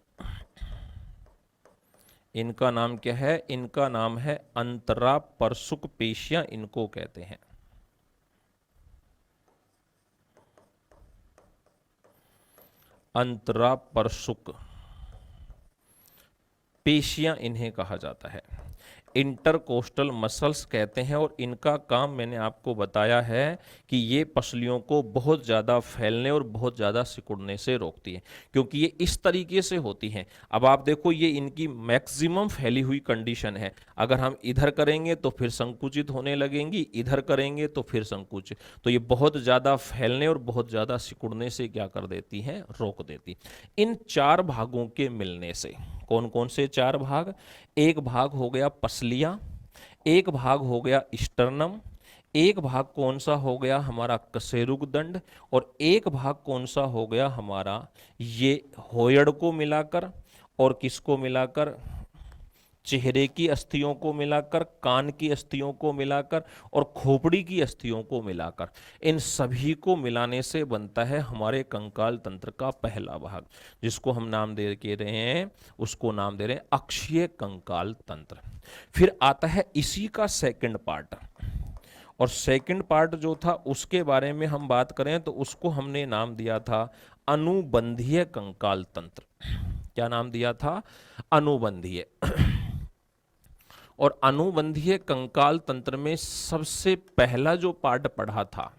इनका नाम क्या है, इनका नाम है अंतरापरसुक पेशियां, इनको कहते हैं। अंतरापरसुक पेशियां इन्हें कहा जाता है, इंटरकोस्टल मसल्स कहते हैं। और इनका काम मैंने आपको बताया है कि ये पसलियों को बहुत ज़्यादा फैलने और बहुत ज़्यादा सिकुड़ने से रोकती है, क्योंकि ये इस तरीके से होती हैं। अब आप देखो, ये इनकी मैक्सिमम फैली हुई कंडीशन है, अगर हम इधर करेंगे तो फिर संकुचित होने लगेंगी, इधर करेंगे तो फिर संकुचित, तो ये बहुत ज़्यादा फैलने और बहुत ज़्यादा सिकुड़ने से क्या कर देती हैं, रोक देती। इन 4 भागों के मिलने से, कौन कौन से 4 भाग, एक भाग हो गया पसलियां, एक भाग हो गया स्टर्नम, एक भाग कौन सा हो गया हमारा कशेरुक दंड, और एक भाग कौन सा हो गया हमारा ये होयड को मिलाकर, और किसको मिलाकर, चेहरे की अस्थियों को मिलाकर, कान की अस्थियों को मिलाकर, और खोपड़ी की अस्थियों को मिलाकर, इन सभी को मिलाने से बनता है हमारे कंकाल तंत्र का पहला भाग, जिसको हम नाम दे के रहे हैं, उसको नाम दे रहे हैं अक्षीय कंकाल तंत्र। फिर आता है इसी का सेकंड पार्ट, और सेकंड पार्ट जो था उसके बारे में हम बात करें तो उसको हमने नाम दिया था अनुबंधीय कंकाल तंत्र। क्या नाम दिया था, अनुबंधीय। और अनुबंधीय कंकाल तंत्र में सबसे पहला जो पार्ट पढ़ा था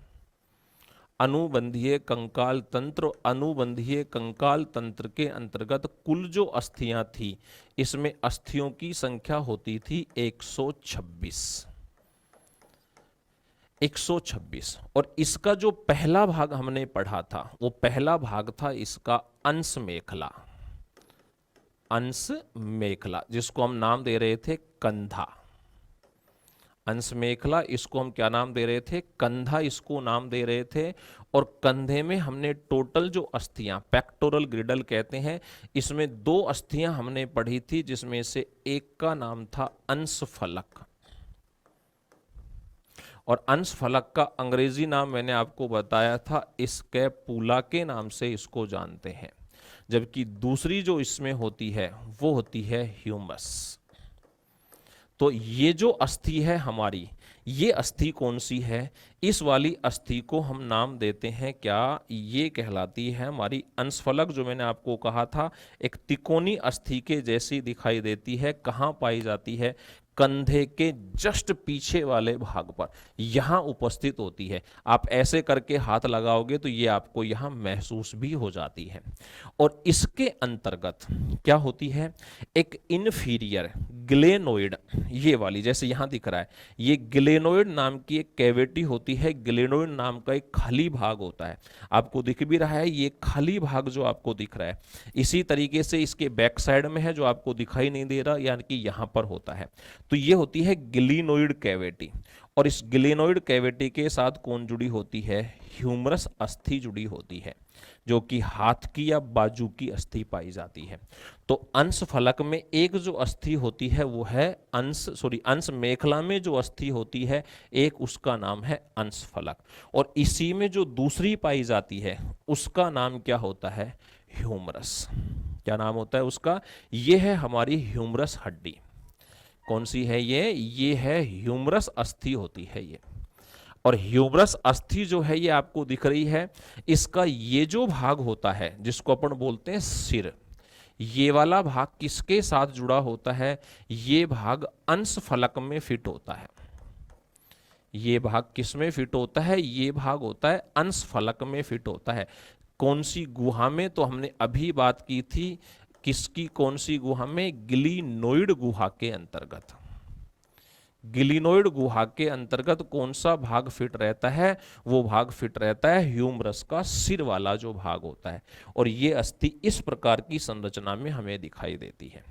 अनुबंधीय कंकाल तंत्र, अनुबंधीय कंकाल तंत्र के अंतर्गत कुल जो अस्थियां थी, इसमें अस्थियों की संख्या होती थी 126। 126। और इसका जो पहला भाग हमने पढ़ा था, वो पहला भाग था इसका अंश मेखला, अंश मेखला, जिसको हम नाम दे रहे थे कंधा। अंश मेखला, इसको हम क्या नाम दे रहे थे, कंधा, इसको नाम दे रहे थे। और कंधे में हमने टोटल जो अस्थियां, पेक्टोरल ग्रिडल कहते हैं, इसमें 2 अस्थियां हमने पढ़ी थी, जिसमें से एक का नाम था अंश फलक, और अंश फलक का अंग्रेजी नाम मैंने आपको बताया था स्कैपुला के नाम से इसको जानते हैं। जबकि दूसरी जो इसमें होती है वो होती है ह्यूमस। तो ये जो अस्थि है हमारी, ये अस्थि कौन सी है, इस वाली अस्थि को हम नाम देते हैं क्या, ये कहलाती है हमारी अंशफलक। जो मैंने आपको कहा था एक तिकोनी अस्थि के जैसी दिखाई देती है, कहाँ पाई जाती है, कंधे के जस्ट पीछे वाले भाग पर यहां उपस्थित होती है। आप ऐसे करके हाथ लगाओगे तो ये आपको यहां महसूस भी हो जाती है। और इसके अंतर्गत क्या होती है, एक इन्फीरियर ग्लेनोइड, ये वाली जैसे यहां दिख रहा है, ये ग्लेनोइड नाम की एक कैविटी होती है। ग्लेनोइड नाम का एक खाली भाग होता है, आपको दिख भी रहा है ये खाली भाग जो आपको दिख रहा है। इसी तरीके से इसके बैक साइड में है जो आपको दिखाई नहीं दे रहा, यानी कि यहां पर होता है। तो ये होती है ग्लिनोइड कैविटी। और इस ग्लिनोइड कैविटी के साथ कौन जुड़ी होती है, ह्यूमरस अस्थि जुड़ी होती है, जो कि हाथ की या बाजू की अस्थि पाई जाती है। तो अंश फलक में एक जो अस्थि होती है वो है अंश मेखला में जो अस्थि होती है एक, उसका नाम है अंश फलक। और इसी में जो दूसरी पाई जाती है उसका नाम क्या होता है, ह्यूमरस। क्या नाम होता है उसका, ये है हमारी ह्यूमरस हड्डी। कौन सी है ये है ह्यूमरस अस्थि होती है ये। और ह्यूमरस अस्थि जो है ये आपको दिख रही है, इसका ये जो भाग होता है जिसको अपन बोलते हैं सिर, ये वाला भाग किसके साथ जुड़ा होता है, ये भाग अंश फलक में फिट होता है। ये भाग किस में फिट होता है, ये भाग होता है अंश फलक में फिट होता है। कौन सी गुहा में, तो हमने अभी बात की थी किसकी, कौन सी गुहा में, ग्लिनोइड गुहा के अंतर्गत। ग्लिनोइड गुहा के अंतर्गत कौन सा भाग फिट रहता है, वो भाग फिट रहता है ह्यूमरस का सिर वाला जो भाग होता है। और ये अस्थि इस प्रकार की संरचना में हमें दिखाई देती है।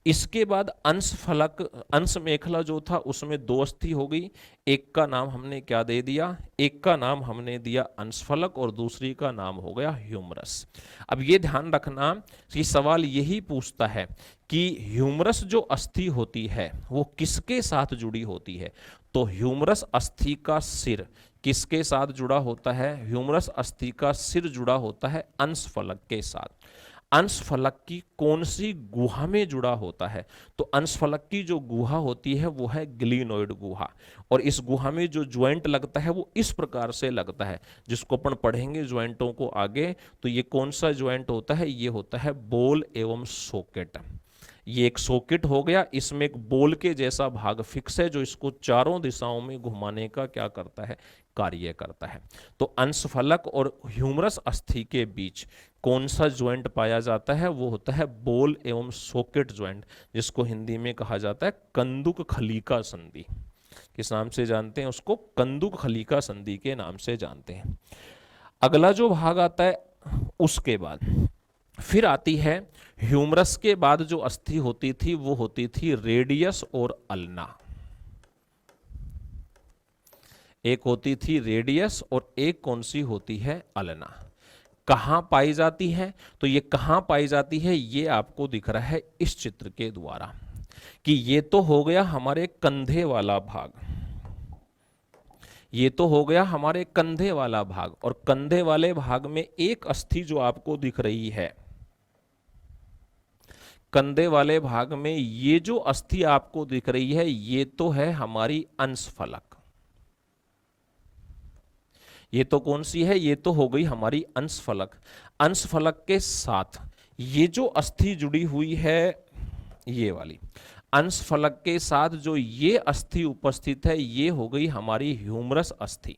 इसके बाद अंश फलक, अंश मेखला जो था उसमें दो अस्थि हो गई, एक का नाम हमने क्या दे दिया, एक का नाम हमने दिया अंश फलक और दूसरी का नाम हो गया ह्यूमरस। अब ये ध्यान रखना कि सवाल यही पूछता है कि ह्यूमरस जो अस्थि होती है वो किसके साथ जुड़ी होती है। तो ह्यूमरस अस्थि का सिर किसके साथ जुड़ा होता है, ह्यूमरस अस्थि का सिर जुड़ा होता है अंश फलक के साथ। अंश फलक की कौन सी गुहा में जुड़ा होता है, तो अंश फलक की जो गुहा होती है वो है ग्लिनोइड गुहा। और इस गुहा में जो ज्वाइंट लगता है वो इस प्रकार से लगता है, जिसको अपन पढ़ेंगे ज्वाइंटों को आगे। तो ये कौन सा ज्वाइंट होता है, ये होता है बोल एवं सॉकेट। ये एक सॉकेट हो गया, इसमें एक बोल के जैसा भाग फिक्स है जो इसको चारों दिशाओं में घुमाने का क्या करता है, कार्य करता है। तो अंश फलक और ह्यूमरस अस्थि के बीच कौन सा ज्वाइंट पाया जाता है, वो होता है बोल एवं सॉकेट ज्वाइंट, जिसको हिंदी में कहा जाता है कंदुक खलीका संधि। किस नाम से जानते हैं उसको, कंदुक खलीका संधि के नाम से जानते हैं। अगला जो भाग आता है उसके बाद फिर आती है ह्यूमरस के बाद जो अस्थि होती थी वो होती थी रेडियस और अल्ना। एक होती थी रेडियस और एक कौन सी होती है, अल्ना। कहां पाई जाती है, तो ये कहां पाई जाती है ये आपको दिख रहा है इस चित्र के द्वारा, कि ये तो हो गया हमारे कंधे वाला भाग, ये तो हो गया हमारे कंधे वाला भाग। और कंधे वाले भाग में एक अस्थि जो आपको दिख रही है, कंधे वाले भाग में ये जो अस्थि आपको दिख रही है ये तो है हमारी अंश फलक। ये तो कौन सी है, ये तो हो गई हमारी अंश फलक। अंश फलक के साथ ये जो अस्थि जुड़ी हुई है, ये वाली अंश फलक के साथ जो ये अस्थि उपस्थित है ये हो गई हमारी ह्यूमरस अस्थि।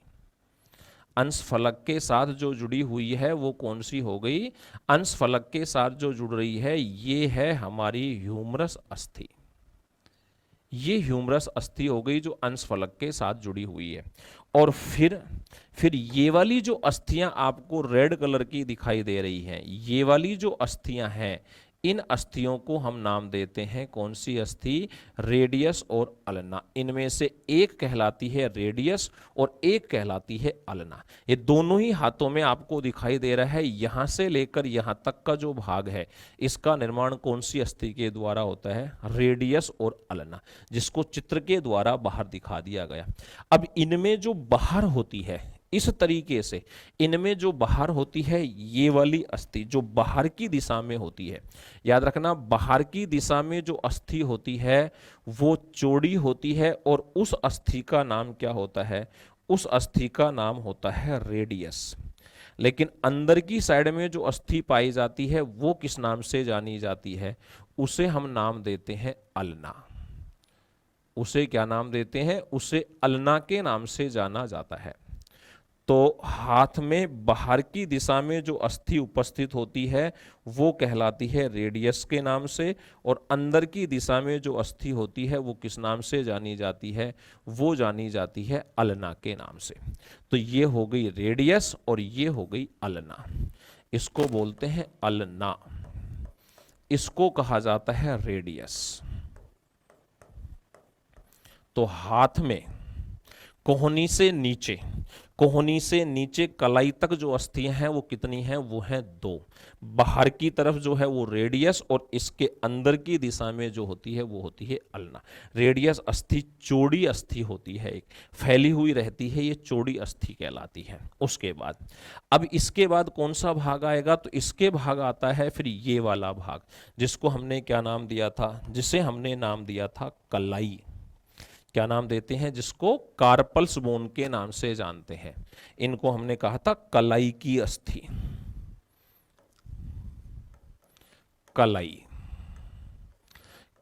अंश फलक के साथ जो जुड़ी हुई है वो कौन सी हो गई, अंश फलक के साथ जो जुड़ रही है ये है हमारी ह्यूमरस अस्थि। ये ह्यूमरस अस्थि हो गई जो अंश फलक के साथ जुड़ी हुई है। और फिर ये वाली जो अस्थियां आपको रेड कलर की दिखाई दे रही हैं, ये वाली जो अस्थियां हैं, इन अस्थियों को हम नाम देते हैं कौन सी अस्थि, रेडियस और अल्ना। इनमें से एक कहलाती है रेडियस और एक कहलाती है अल्ना। ये दोनों ही हाथों में आपको दिखाई दे रहा है। यहां से लेकर यहां तक का जो भाग है इसका निर्माण कौन सी अस्थि के द्वारा होता है, रेडियस और अल्ना, जिसको चित्र के द्वारा बाहर दिखा दिया गया। अब इनमें जो बाहर होती है, इस तरीके से इनमें जो बाहर होती है ये वाली अस्थि जो बाहर की दिशा में होती है, याद रखना बाहर की दिशा में जो अस्थि होती है वो चौड़ी होती है और उस अस्थि का नाम क्या होता है, उस अस्थि का नाम होता है रेडियस। लेकिन अंदर की साइड में जो अस्थि पाई जाती है वो किस नाम से जानी जाती है, उसे हम नाम देते हैं अल्ना। उसे क्या नाम देते हैं, उसे अल्ना के नाम से जाना जाता है। तो हाथ में बाहर की दिशा में जो अस्थि उपस्थित होती है वो कहलाती है रेडियस के नाम से, और अंदर की दिशा में जो अस्थि होती है वो किस नाम से जानी जाती है, वो जानी जाती है अल्ना के नाम से। तो ये हो गई रेडियस और ये हो गई अल्ना, इसको बोलते हैं अल्ना, इसको कहा जाता है रेडियस। तो हाथ में कोहनी से नीचे, कोहनी से नीचे कलाई तक जो अस्थियां हैं वो कितनी हैं, वो हैं 2। बाहर की तरफ जो है वो रेडियस, और इसके अंदर की दिशा में जो होती है वो होती है अल्ना। रेडियस अस्थि चौड़ी अस्थि होती है, एक फैली हुई रहती है, ये चौड़ी अस्थि कहलाती है। उसके बाद अब इसके बाद कौन सा भाग आएगा, तो इसके भाग आता है फिर ये वाला भाग, जिसको हमने क्या नाम दिया था, जिसे हमने नाम दिया था कलाई। क्या नाम देते हैं, जिसको कार्पल्स बोन के नाम से जानते हैं। इनको हमने कहा था कलाई की अस्थि, कलाई,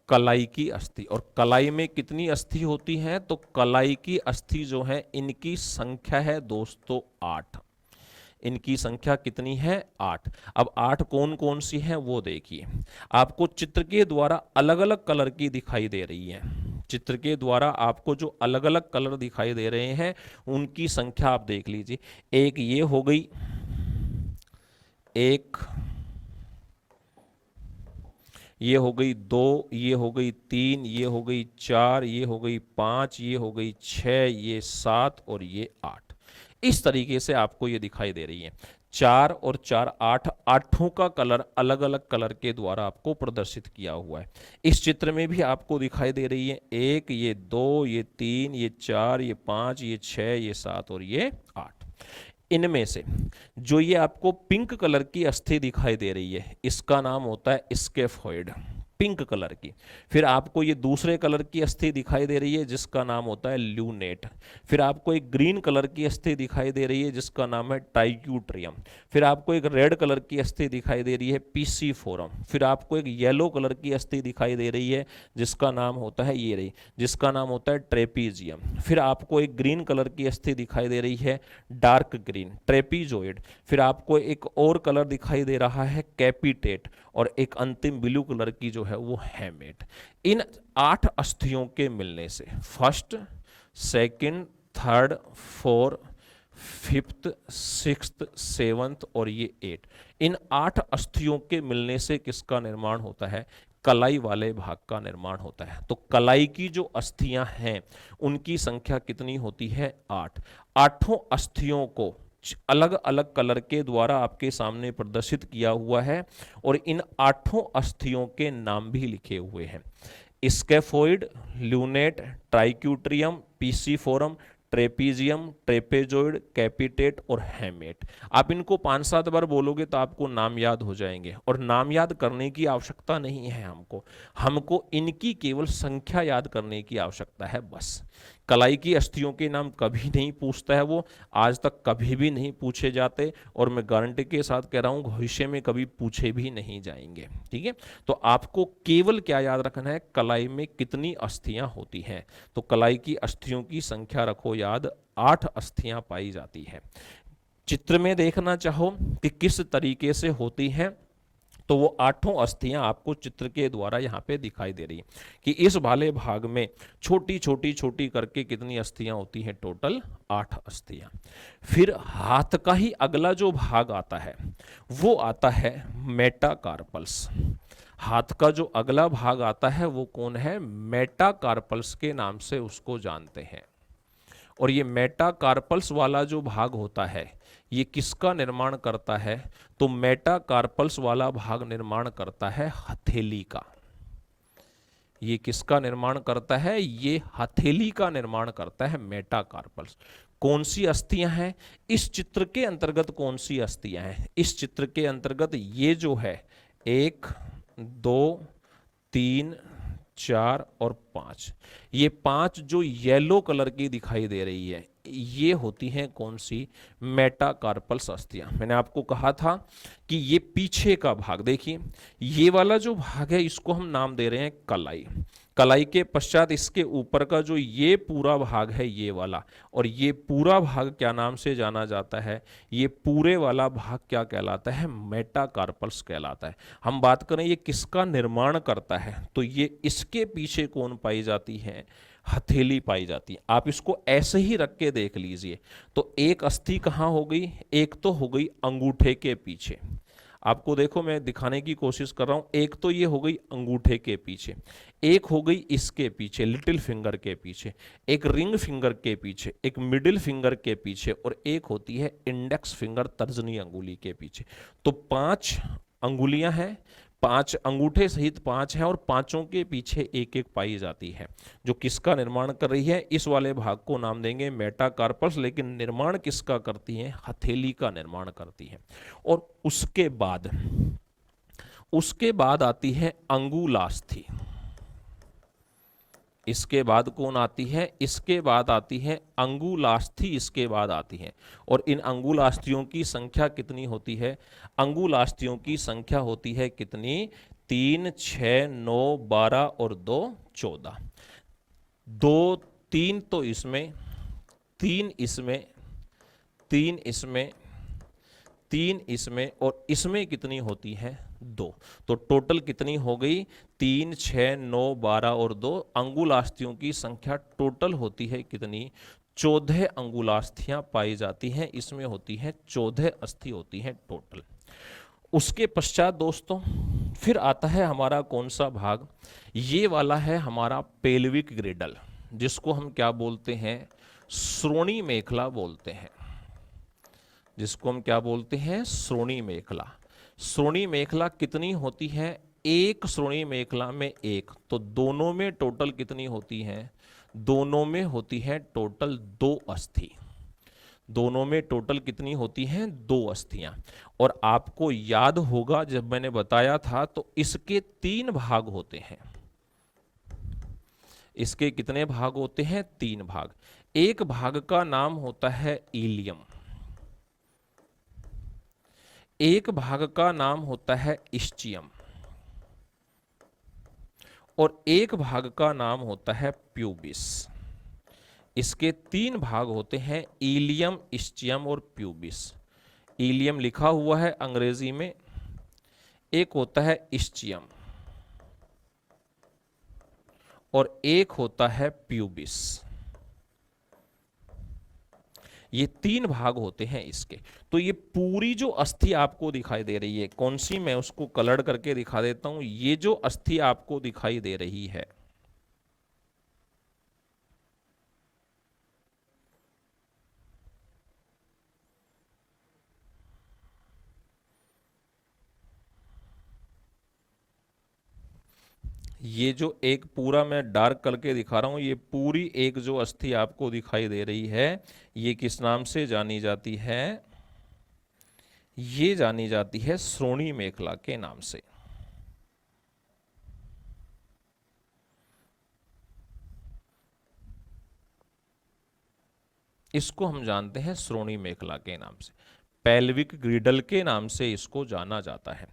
कलाई की अस्थि। और कलाई में कितनी अस्थि होती हैं, तो कलाई की अस्थि जो है इनकी संख्या है दोस्तों 8। इनकी संख्या कितनी है, 8। अब 8 कौन कौन सी हैं वो देखिए, आपको चित्र के द्वारा अलग अलग कलर की दिखाई दे रही है। चित्र के द्वारा आपको जो अलग अलग कलर दिखाई दे रहे हैं उनकी संख्या आप देख लीजिए। एक ये हो गई, एक ये हो गई, 2 ये हो गई, 3 ये हो गई, 4 ये हो गई, 5 ये हो गई, 6 ये 7 और ये 8। इस तरीके से आपको ये दिखाई दे रही है। 4 और 4 8, आठों का कलर अलग अलग कलर के द्वारा आपको प्रदर्शित किया हुआ है। इस चित्र में भी आपको दिखाई दे रही है, 1 ये 2 ये 3 ये 4 ये 5 ये 6 ये 7 और ये 8। इनमें से जो ये आपको पिंक कलर की अस्थि दिखाई दे रही है इसका नाम होता है स्केफोइड, पिंक कलर की। फिर आपको ये दूसरे कलर की अस्थि दिखाई दे रही है जिसका नाम होता है ल्यूनेट। फिर आपको एक ग्रीन कलर की अस्थि दिखाई दे रही है जिसका नाम है टाइक्यूट्रियम। फिर आपको एक रेड कलर की अस्थि दिखाई दे रही है पीसीफोरम। फिर आपको एक येलो कलर की अस्थि दिखाई दे रही है जिसका नाम होता है ये रही, जिसका नाम होता है ट्रेपीजियम। फिर आपको एक ग्रीन कलर की अस्थि दिखाई दे रही है डार्क ग्रीन, ट्रेपीजोइड। फिर आपको एक और कलर दिखाई दे रहा है कैपिटेट, और एक अंतिम ब्लू कलर की जो है वो हैमेट। इन 8 अस्थियों के मिलने से first, second, third, fourth, fifth, sixth, seventh और ये 8, इन 8 अस्थियों के मिलने से किसका निर्माण होता है, कलाई वाले भाग का निर्माण होता है। तो कलाई की जो अस्थियां हैं उनकी संख्या कितनी होती है, 8। आठों अस्थियों को अलग अलग कलर के द्वारा आपके सामने प्रदर्शित किया हुआ है, और इन 8 अस्थियों के नाम भी लिखे हुए हैं। स्केफोइड, ल्यूनेट, ट्राइक्यूट्रियम, पीसीफोरम, ट्रेपीजियम, ट्रेपेजोइड, कैपिटेट और हैमेट। आप इनको 5-7 बार बोलोगे तो आपको नाम याद हो जाएंगे, और नाम याद करने की आवश्यकता नहीं है हमको इनकी केवल संख्या याद करने की आवश्यकता है बस। कलाई की अस्थियों के नाम कभी नहीं पूछता है वो, आज तक कभी भी नहीं पूछे जाते, और मैं गारंटी के साथ कह रहा हूँ भविष्य में कभी पूछे भी नहीं जाएंगे। ठीक है, तो आपको केवल क्या याद रखना है, कलाई में कितनी अस्थियां होती हैं। तो कलाई की अस्थियों की संख्या रखो याद, 8 अस्थियां पाई जाती है। चित्र में देखना चाहो कि किस तरीके से होती हैं, तो वो 8 अस्थियां आपको चित्र के द्वारा यहाँ पे दिखाई दे रही है कि इस वाले भाग में छोटी छोटी छोटी करके कितनी अस्थियां होती हैं, टोटल 8 अस्थियां। फिर हाथ का ही अगला जो भाग आता है वो आता है मेटाकार्पल्स। हाथ का जो अगला भाग आता है वो कौन है, मेटाकार्पल्स के नाम से उसको जानते हैं। और ये मेटाकार्पल्स वाला जो भाग होता है ये किसका निर्माण करता है, तो मेटाकार्पल्स वाला भाग निर्माण करता है हथेली का। ये किसका निर्माण करता है, ये हथेली का निर्माण करता है मेटाकार्पल्स। कौन सी अस्थियां हैं इस चित्र के अंतर्गत, कौन सी अस्थियां हैं इस चित्र के अंतर्गत, ये जो है 1 2 3 4 और 5, ये 5 जो येलो कलर की दिखाई दे रही है ये होती हैं कौन सी, मेटाकार्पल्स अस्थियां। मैंने आपको कहा था कि ये पीछे का भाग, देखिए ये वाला जो भाग है इसको हम नाम दे रहे हैं कलाई। कलाई के पश्चात इसके ऊपर का जो ये पूरा भाग है ये वाला, और ये पूरा भाग क्या नाम से जाना जाता है, ये पूरे वाला भाग क्या कहलाता है, मेटाकार्पल्स कहलाता है। हम बात करें ये किसका निर्माण करता है, तो ये इसके पीछे कौन पाई जाती है, हथेली पाई जाती है। आप इसको ऐसे ही रख के देख लीजिए, तो एक अस्थि कहाँ हो गई, एक तो हो गई अंगूठे के पीछे। आपको देखो मैं दिखाने की कोशिश कर रहा हूं, एक तो ये हो गई अंगूठे के पीछे, एक हो गई इसके पीछे लिटिल फिंगर के पीछे, एक रिंग फिंगर के पीछे, एक मिडिल फिंगर के पीछे, और एक होती है इंडेक्स फिंगर तर्जनी अंगुली के पीछे। तो 5 अंगुलियां हैं, 5 अंगूठे सहित 5 हैं, और पांचों के पीछे एक एक पाई जाती है, जो किसका निर्माण कर रही है, इस वाले भाग को नाम देंगे मेटाकार्पल्स, लेकिन निर्माण किसका करती है, हथेली का निर्माण करती है। और उसके बाद आती है अंगुलास्थि। इसके बाद कौन आती है, इसके बाद आती है अंगुलास्थि, इसके बाद आती है। और इन अंगुलास्थियों की संख्या कितनी होती है, अंगुलास्थियों की संख्या होती है कितनी, 3, 6, 9, 12 और 2, 14। 2, 3 तो इसमें, 3 इसमें, 3 इसमें, 3 इसमें, और इसमें कितनी होती है, 2। तो टोटल कितनी हो गई, 3, 6, 9, 12 और 2। अंगुलास्थियों की संख्या टोटल होती है कितनी, 14 अंगुलास्थियां पाई जाती हैं। इसमें होती है 14 अस्थि होती हैं टोटल। उसके पश्चात दोस्तों फिर आता है हमारा कौन सा भाग, ये वाला है हमारा पेल्विक ग्रिडल, जिसको हम क्या बोलते हैं, श्रोणी मेखला बोलते हैं, जिसको हम क्या बोलते हैं, श्रोणी मेखला। श्रोणी मेखला कितनी होती है, एक श्रोणी मेखला में एक, तो दोनों में टोटल कितनी होती है, दोनों में होती है टोटल 2 अस्थि। दोनों में टोटल कितनी होती हैं, 2 अस्थियां। और आपको याद होगा जब मैंने बताया था, तो इसके 3 भाग होते हैं। इसके कितने भाग होते हैं, 3 भाग। एक भाग का नाम होता है इलियम, एक भाग का नाम होता है इस्चियम, और एक भाग का नाम होता है प्यूबिस। इसके 3 भाग होते हैं, इलियम, इस्चियम और प्यूबिस। इलियम लिखा हुआ है अंग्रेजी में, एक होता है इस्चियम, और एक होता है प्यूबिस। ये 3 भाग होते हैं इसके। तो ये पूरी जो अस्थि आपको दिखाई दे रही है, कौन सी, मैं उसको कलर करके दिखा देता हूं। ये जो अस्थि आपको दिखाई दे रही है, ये जो एक पूरा मैं डार्क करके दिखा रहा हूं, ये पूरी एक जो अस्थि आपको दिखाई दे रही है, ये किस नाम से जानी जाती है, ये जानी जाती है श्रोणी मेखला के नाम से। इसको हम जानते हैं श्रोणी मेखला के नाम से, पेल्विक ग्रिडल के नाम से इसको जाना जाता है।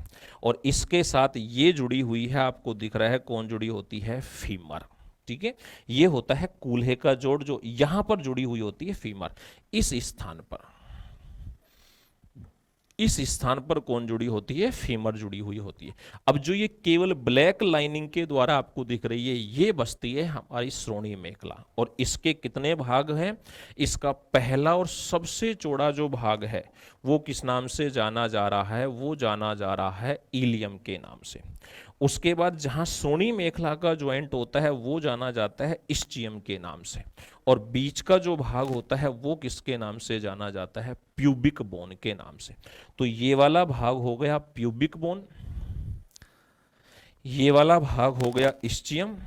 और इसके साथ ये जुड़ी हुई है, आपको दिख रहा है कौन जुड़ी होती है, फीमर। ठीक है, ये होता है कूल्हे का जोड़, जो यहां पर जुड़ी हुई होती है फीमर। इस स्थान पर, इस स्थान पर कौन जुड़ी होती है, फीमर जुड़ी हुई होती है। अब जो ये केवल ब्लैक लाइनिंग के द्वारा आपको दिख रही है, ये बसती है हमारी श्रोणी मेखला। और इसके कितने भाग हैं, इसका पहला और सबसे चौड़ा जो भाग है, वो किस नाम से जाना जा रहा है, वो जाना जा रहा है इलियम के नाम से। उसके बाद जहां श्रोणी मेखला का ज्वाइंट होता है, वो जाना जाता है इस्चियम के नाम से। और बीच का जो भाग होता है, वो किसके नाम से जाना जाता है, प्यूबिक बोन के नाम से। तो ये वाला भाग हो गया प्यूबिक बोन, ये वाला भाग हो गया इस्चियम,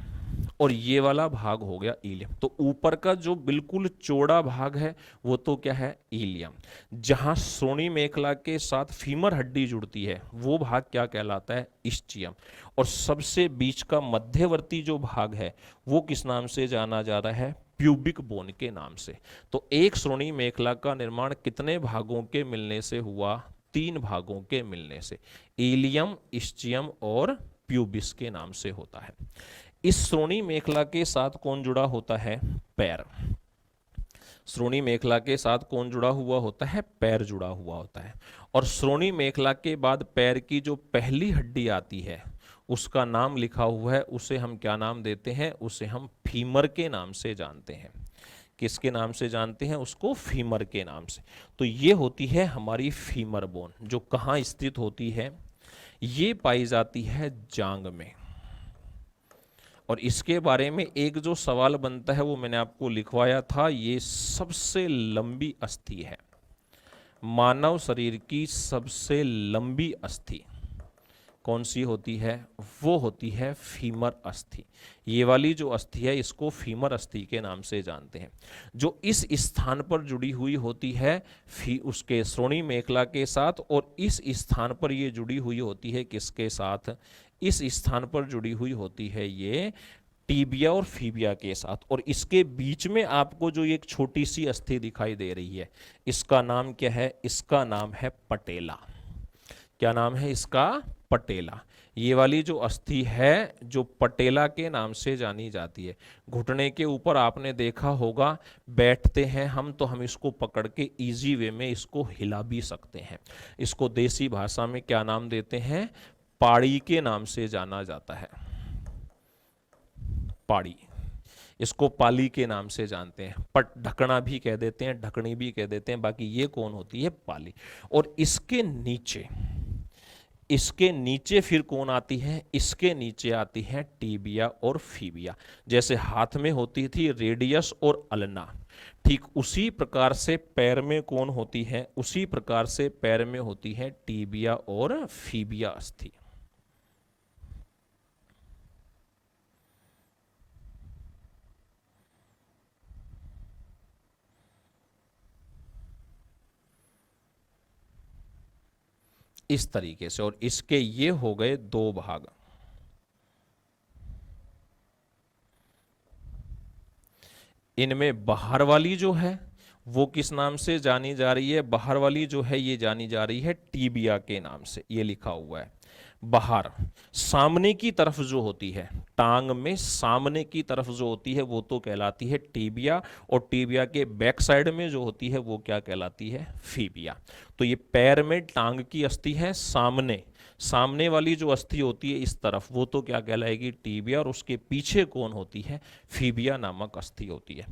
और ये वाला भाग हो गया इलियम। तो ऊपर का जो बिल्कुल चौड़ा भाग है, वो तो क्या है, इलियम। जहां श्रोणी मेखला के साथ फीमर हड्डी जुड़ती है, वो भाग क्या कहलाता है, इस्चियम। और सबसे बीच का मध्यवर्ती जो भाग है, वो किस नाम से जाना जा रहा है, प्यूबिक बोन के नाम से। तो एक श्रोणी मेखला का निर्माण कितने भागों के मिलने से हुआ, 3 भागों के मिलने से, इलियम, इस्चियम और प्यूबिस के नाम से होता है। इस श्रोणी मेखला के साथ कौन जुड़ा होता है? पैर। श्रोणी मेखला के साथ कौन जुड़ा हुआ होता है? पैर जुड़ा हुआ होता है। और श्रोणी मेखला के बाद पैर की जो पहली हड्डी आती है उसका नाम लिखा हुआ है, उसे हम क्या नाम देते हैं? उसे हम फीमर के नाम से जानते हैं। किसके नाम से जानते हैं? उसको फीमर के नाम से। तो ये होती है हमारी फीमर बोन, जो कहाँ स्थित होती है? ये पाई जाती है जांग में। और इसके बारे में एक जो सवाल बनता है वो मैंने आपको लिखवाया था, ये सबसे लंबी अस्थि है। मानव शरीर की सबसे लंबी अस्थि कौन सी होती है? वो होती है फीमर अस्थि। ये वाली जो अस्थि है इसको फीमर अस्थि के नाम से जानते हैं, जो इस स्थान पर जुड़ी हुई होती है उसके श्रोणी मेखला के साथ, और इस स्थान पर ये जुड़ी हुई होती है किसके साथ? इस स्थान पर जुड़ी हुई होती है ये टीबिया और फीबिया के साथ। और इसके बीच में आपको जो एक छोटी सी अस्थि दिखाई दे रही है, इसका नाम क्या है? इसका नाम है पटेला। क्या नाम है इसका? पटेला। ये वाली जो अस्थि है जो पटेला के नाम से जानी जाती है। घुटने के ऊपर आपने देखा होगा, बैठते हैं हम तो हम इसको पकड़ के इजी वे में इसको हिला भी सकते हैं। इसको देसी भाषा में क्या नाम देते हैं? पाड़ी के नाम से जाना जाता है। पाड़ी। इसको पाली के नाम से जानते हैं। पट ढकना भी कह देते हैं, ढकनी भी कह देते हैं, बाकी ये कौन होती है? पाली। और इसके नीचे फिर कौन आती है? इसके नीचे आती है टीबिया और फीबिया। जैसे हाथ में होती थी रेडियस और अल्ना, ठीक उसी प्रकार से पैर में कौन होती है? उसी प्रकार से पैर में होती है टीबिया और फीबिया अस्थि। इस तरीके से। और इसके ये हो गए दो भाग। इनमें बाहर वाली जो है वो किस नाम से जानी जा रही है? बाहर वाली जो है ये जानी जा रही है टीबिया के नाम से। ये लिखा हुआ है बाहर। सामने की तरफ जो होती है, टांग में सामने की तरफ जो होती है वो तो कहलाती है टीबिया, और टीबिया के बैक साइड में जो होती है वो क्या कहलाती है? फीबिया। तो ये पैर में टांग की अस्थि है सामने, सामने वाली जो अस्थि होती है इस तरफ वो तो क्या कहलाएगी? टीबिया। और उसके पीछे कौन होती है? फीबिया नामक अस्थि होती है।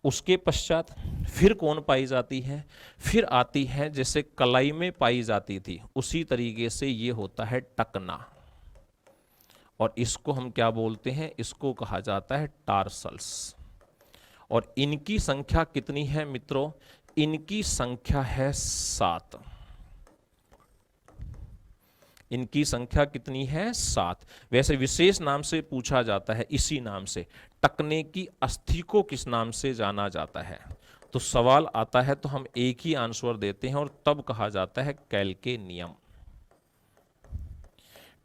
उसके पश्चात फिर कौन पाई जाती है? फिर आती है जैसे कलाई में पाई जाती थी उसी तरीके से ये होता है टकना। और इसको हम क्या बोलते हैं? इसको कहा जाता है टार्सल्स। और इनकी संख्या कितनी है मित्रों? इनकी संख्या है 7। इनकी संख्या कितनी है? 7। वैसे विशेष नाम से पूछा जाता है, इसी नाम से टकने की अस्थि को किस नाम से जाना जाता है? तो सवाल आता है तो हम एक ही आंसर देते हैं और तब कहा जाता है कैल्केनियम।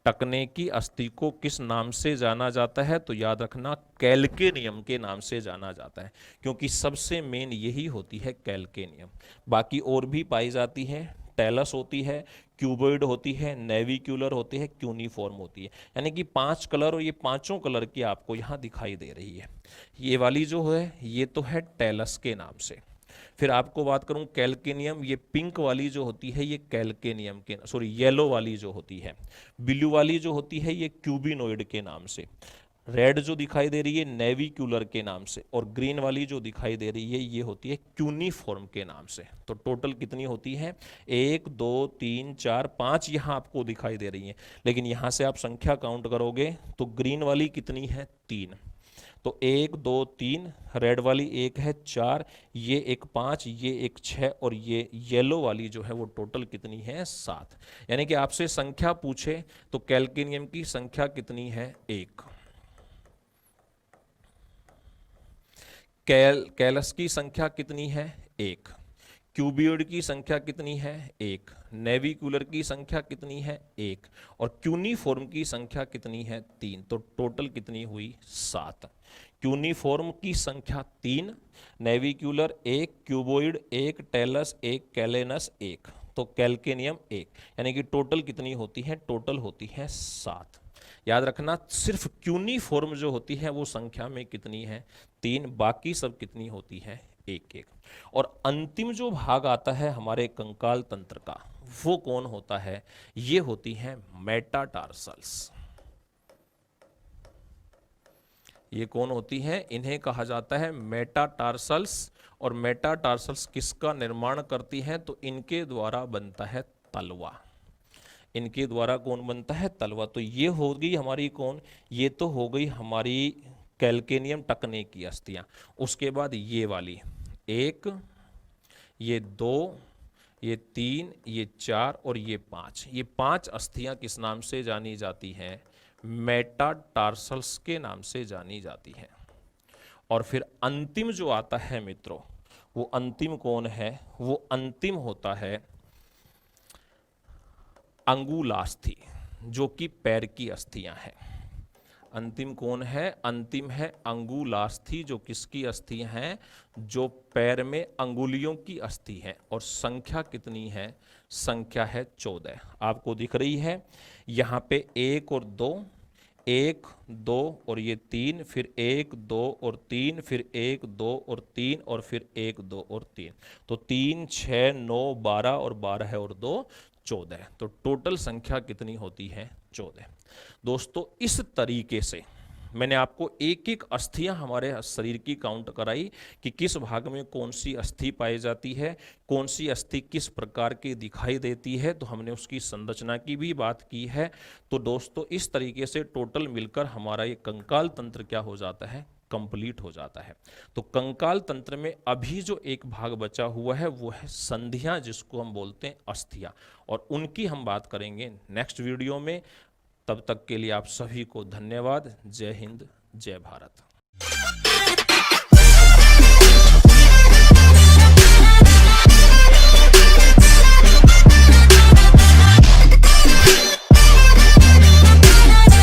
टकने की अस्थि को किस नाम से जाना जाता है? तो याद रखना कैल्केनियम के नाम से जाना जाता है, क्योंकि सबसे मेन यही होती है कैल्केनियम। बाकी और भी पाई जाती है, टेलस होती है, क्यूबॉइड होती है, नेविक्यूलर होती है, क्यूनिफॉर्म होती है। यानी कि 5 कलर, और ये पांचों कलर की आपको यहाँ दिखाई दे रही है। ये वाली जो है ये तो है टेलस के नाम से। फिर आपको बात करूं कैल्केनियम, ये पिंक वाली जो होती है ये कैल्केनियम के, सॉरी येलो वाली जो होती है, ब्लू वाली जो होती है ये क्यूबिनोइड के नाम से, रेड जो दिखाई दे रही है नेविक्यूलर के नाम से, और ग्रीन वाली जो दिखाई दे रही है ये होती है क्यूनिफॉर्म के नाम से। तो टोटल कितनी होती है? 1 2 3 4 5 यहाँ आपको दिखाई दे रही है, लेकिन यहाँ से आप संख्या काउंट करोगे तो ग्रीन वाली कितनी है? 3। तो 1 2 3, रेड वाली 1 है 4, ये एक 5, ये एक 6, और ये येलो वाली जो है वो टोटल कितनी है? 7। यानी कि आपसे संख्या पूछे तो कैल्केनियम की संख्या कितनी है? 1। कैलस की संख्या कितनी है? 1। क्यूबियोइड की संख्या कितनी है? 1। नेविक्यूलर की संख्या कितनी है? 1। और क्यूनिफॉर्म की संख्या कितनी है? 3। तो टोटल कितनी हुई? 7। क्यूनिफॉर्म की संख्या 3, नेविक्यूलर 1, क्यूबोइड 1, टेलस 1, कैलेनस 1, तो कैल्केनियम 1। यानी कि टोटल कितनी होती है? टोटल होती है 7। याद रखना, सिर्फ क्यूनिफॉर्म जो होती है वो संख्या में कितनी है, 3, बाकी सब कितनी होती है, 1-1। और अंतिम जो भाग आता है हमारे कंकाल तंत्र का, वो कौन होता है, ये होती है मेटाटार्सल्स। ये कौन होती है, इन्हें कहा जाता है मेटाटार्सल्स। और मेटाटार्सल्स किसका निर्माण करती हैं, तो इनके द्वारा बनता है तलवा। इनके द्वारा कौन बनता है, तलवा। तो ये हो गई हमारी कौन, ये तो हो गई हमारी कैल्केनियम टकने की अस्थियां। उसके बाद ये वाली 1, ये 2, ये 3, ये 4 और ये 5, ये 5 अस्थियां किस नाम से जानी जाती हैं, मेटाटार्सल्स के नाम से जानी जाती हैं। और फिर अंतिम जो आता है मित्रों, वो अंतिम कौन है, वो अंतिम होता है अंगुलास्थि, जो कि पैर की अस्थियां हैं। अंतिम कौन है, अंतिम है अंगुलास्थि, जो किसकी अस्थियां हैं, जो पैर में अंगुलियों की अस्थि है। और संख्या कितनी है, संख्या है 14, आपको दिख रही है यहाँ पे 1 और 2, 1, 2 और ये 3, फिर 1, 2 और 3, फिर 1, 2 और 3 और फिर 1, 2 और 3। तो 3, 6, 9, 12 और 12 है और 2, 14। तो टोटल संख्या कितनी होती है, 14। दोस्तों इस तरीके से मैंने आपको एक एक अस्थियां हमारे शरीर की काउंट कराई कि किस भाग में कौन सी अस्थि पाई जाती है, कौन सी अस्थि किस प्रकार की दिखाई देती है, तो हमने उसकी संरचना की भी बात की है। तो दोस्तों इस तरीके से टोटल मिलकर हमारा ये कंकाल तंत्र क्या हो जाता है, कंप्लीट हो जाता है। तो कंकाल तंत्र में अभी जो एक भाग बचा हुआ है वो है संधियां, जिसको हम बोलते हैं अस्थियां, और उनकी हम बात करेंगे नेक्स्ट वीडियो में। तब तक के लिए आप सभी को धन्यवाद। जय हिंद, जय भारत।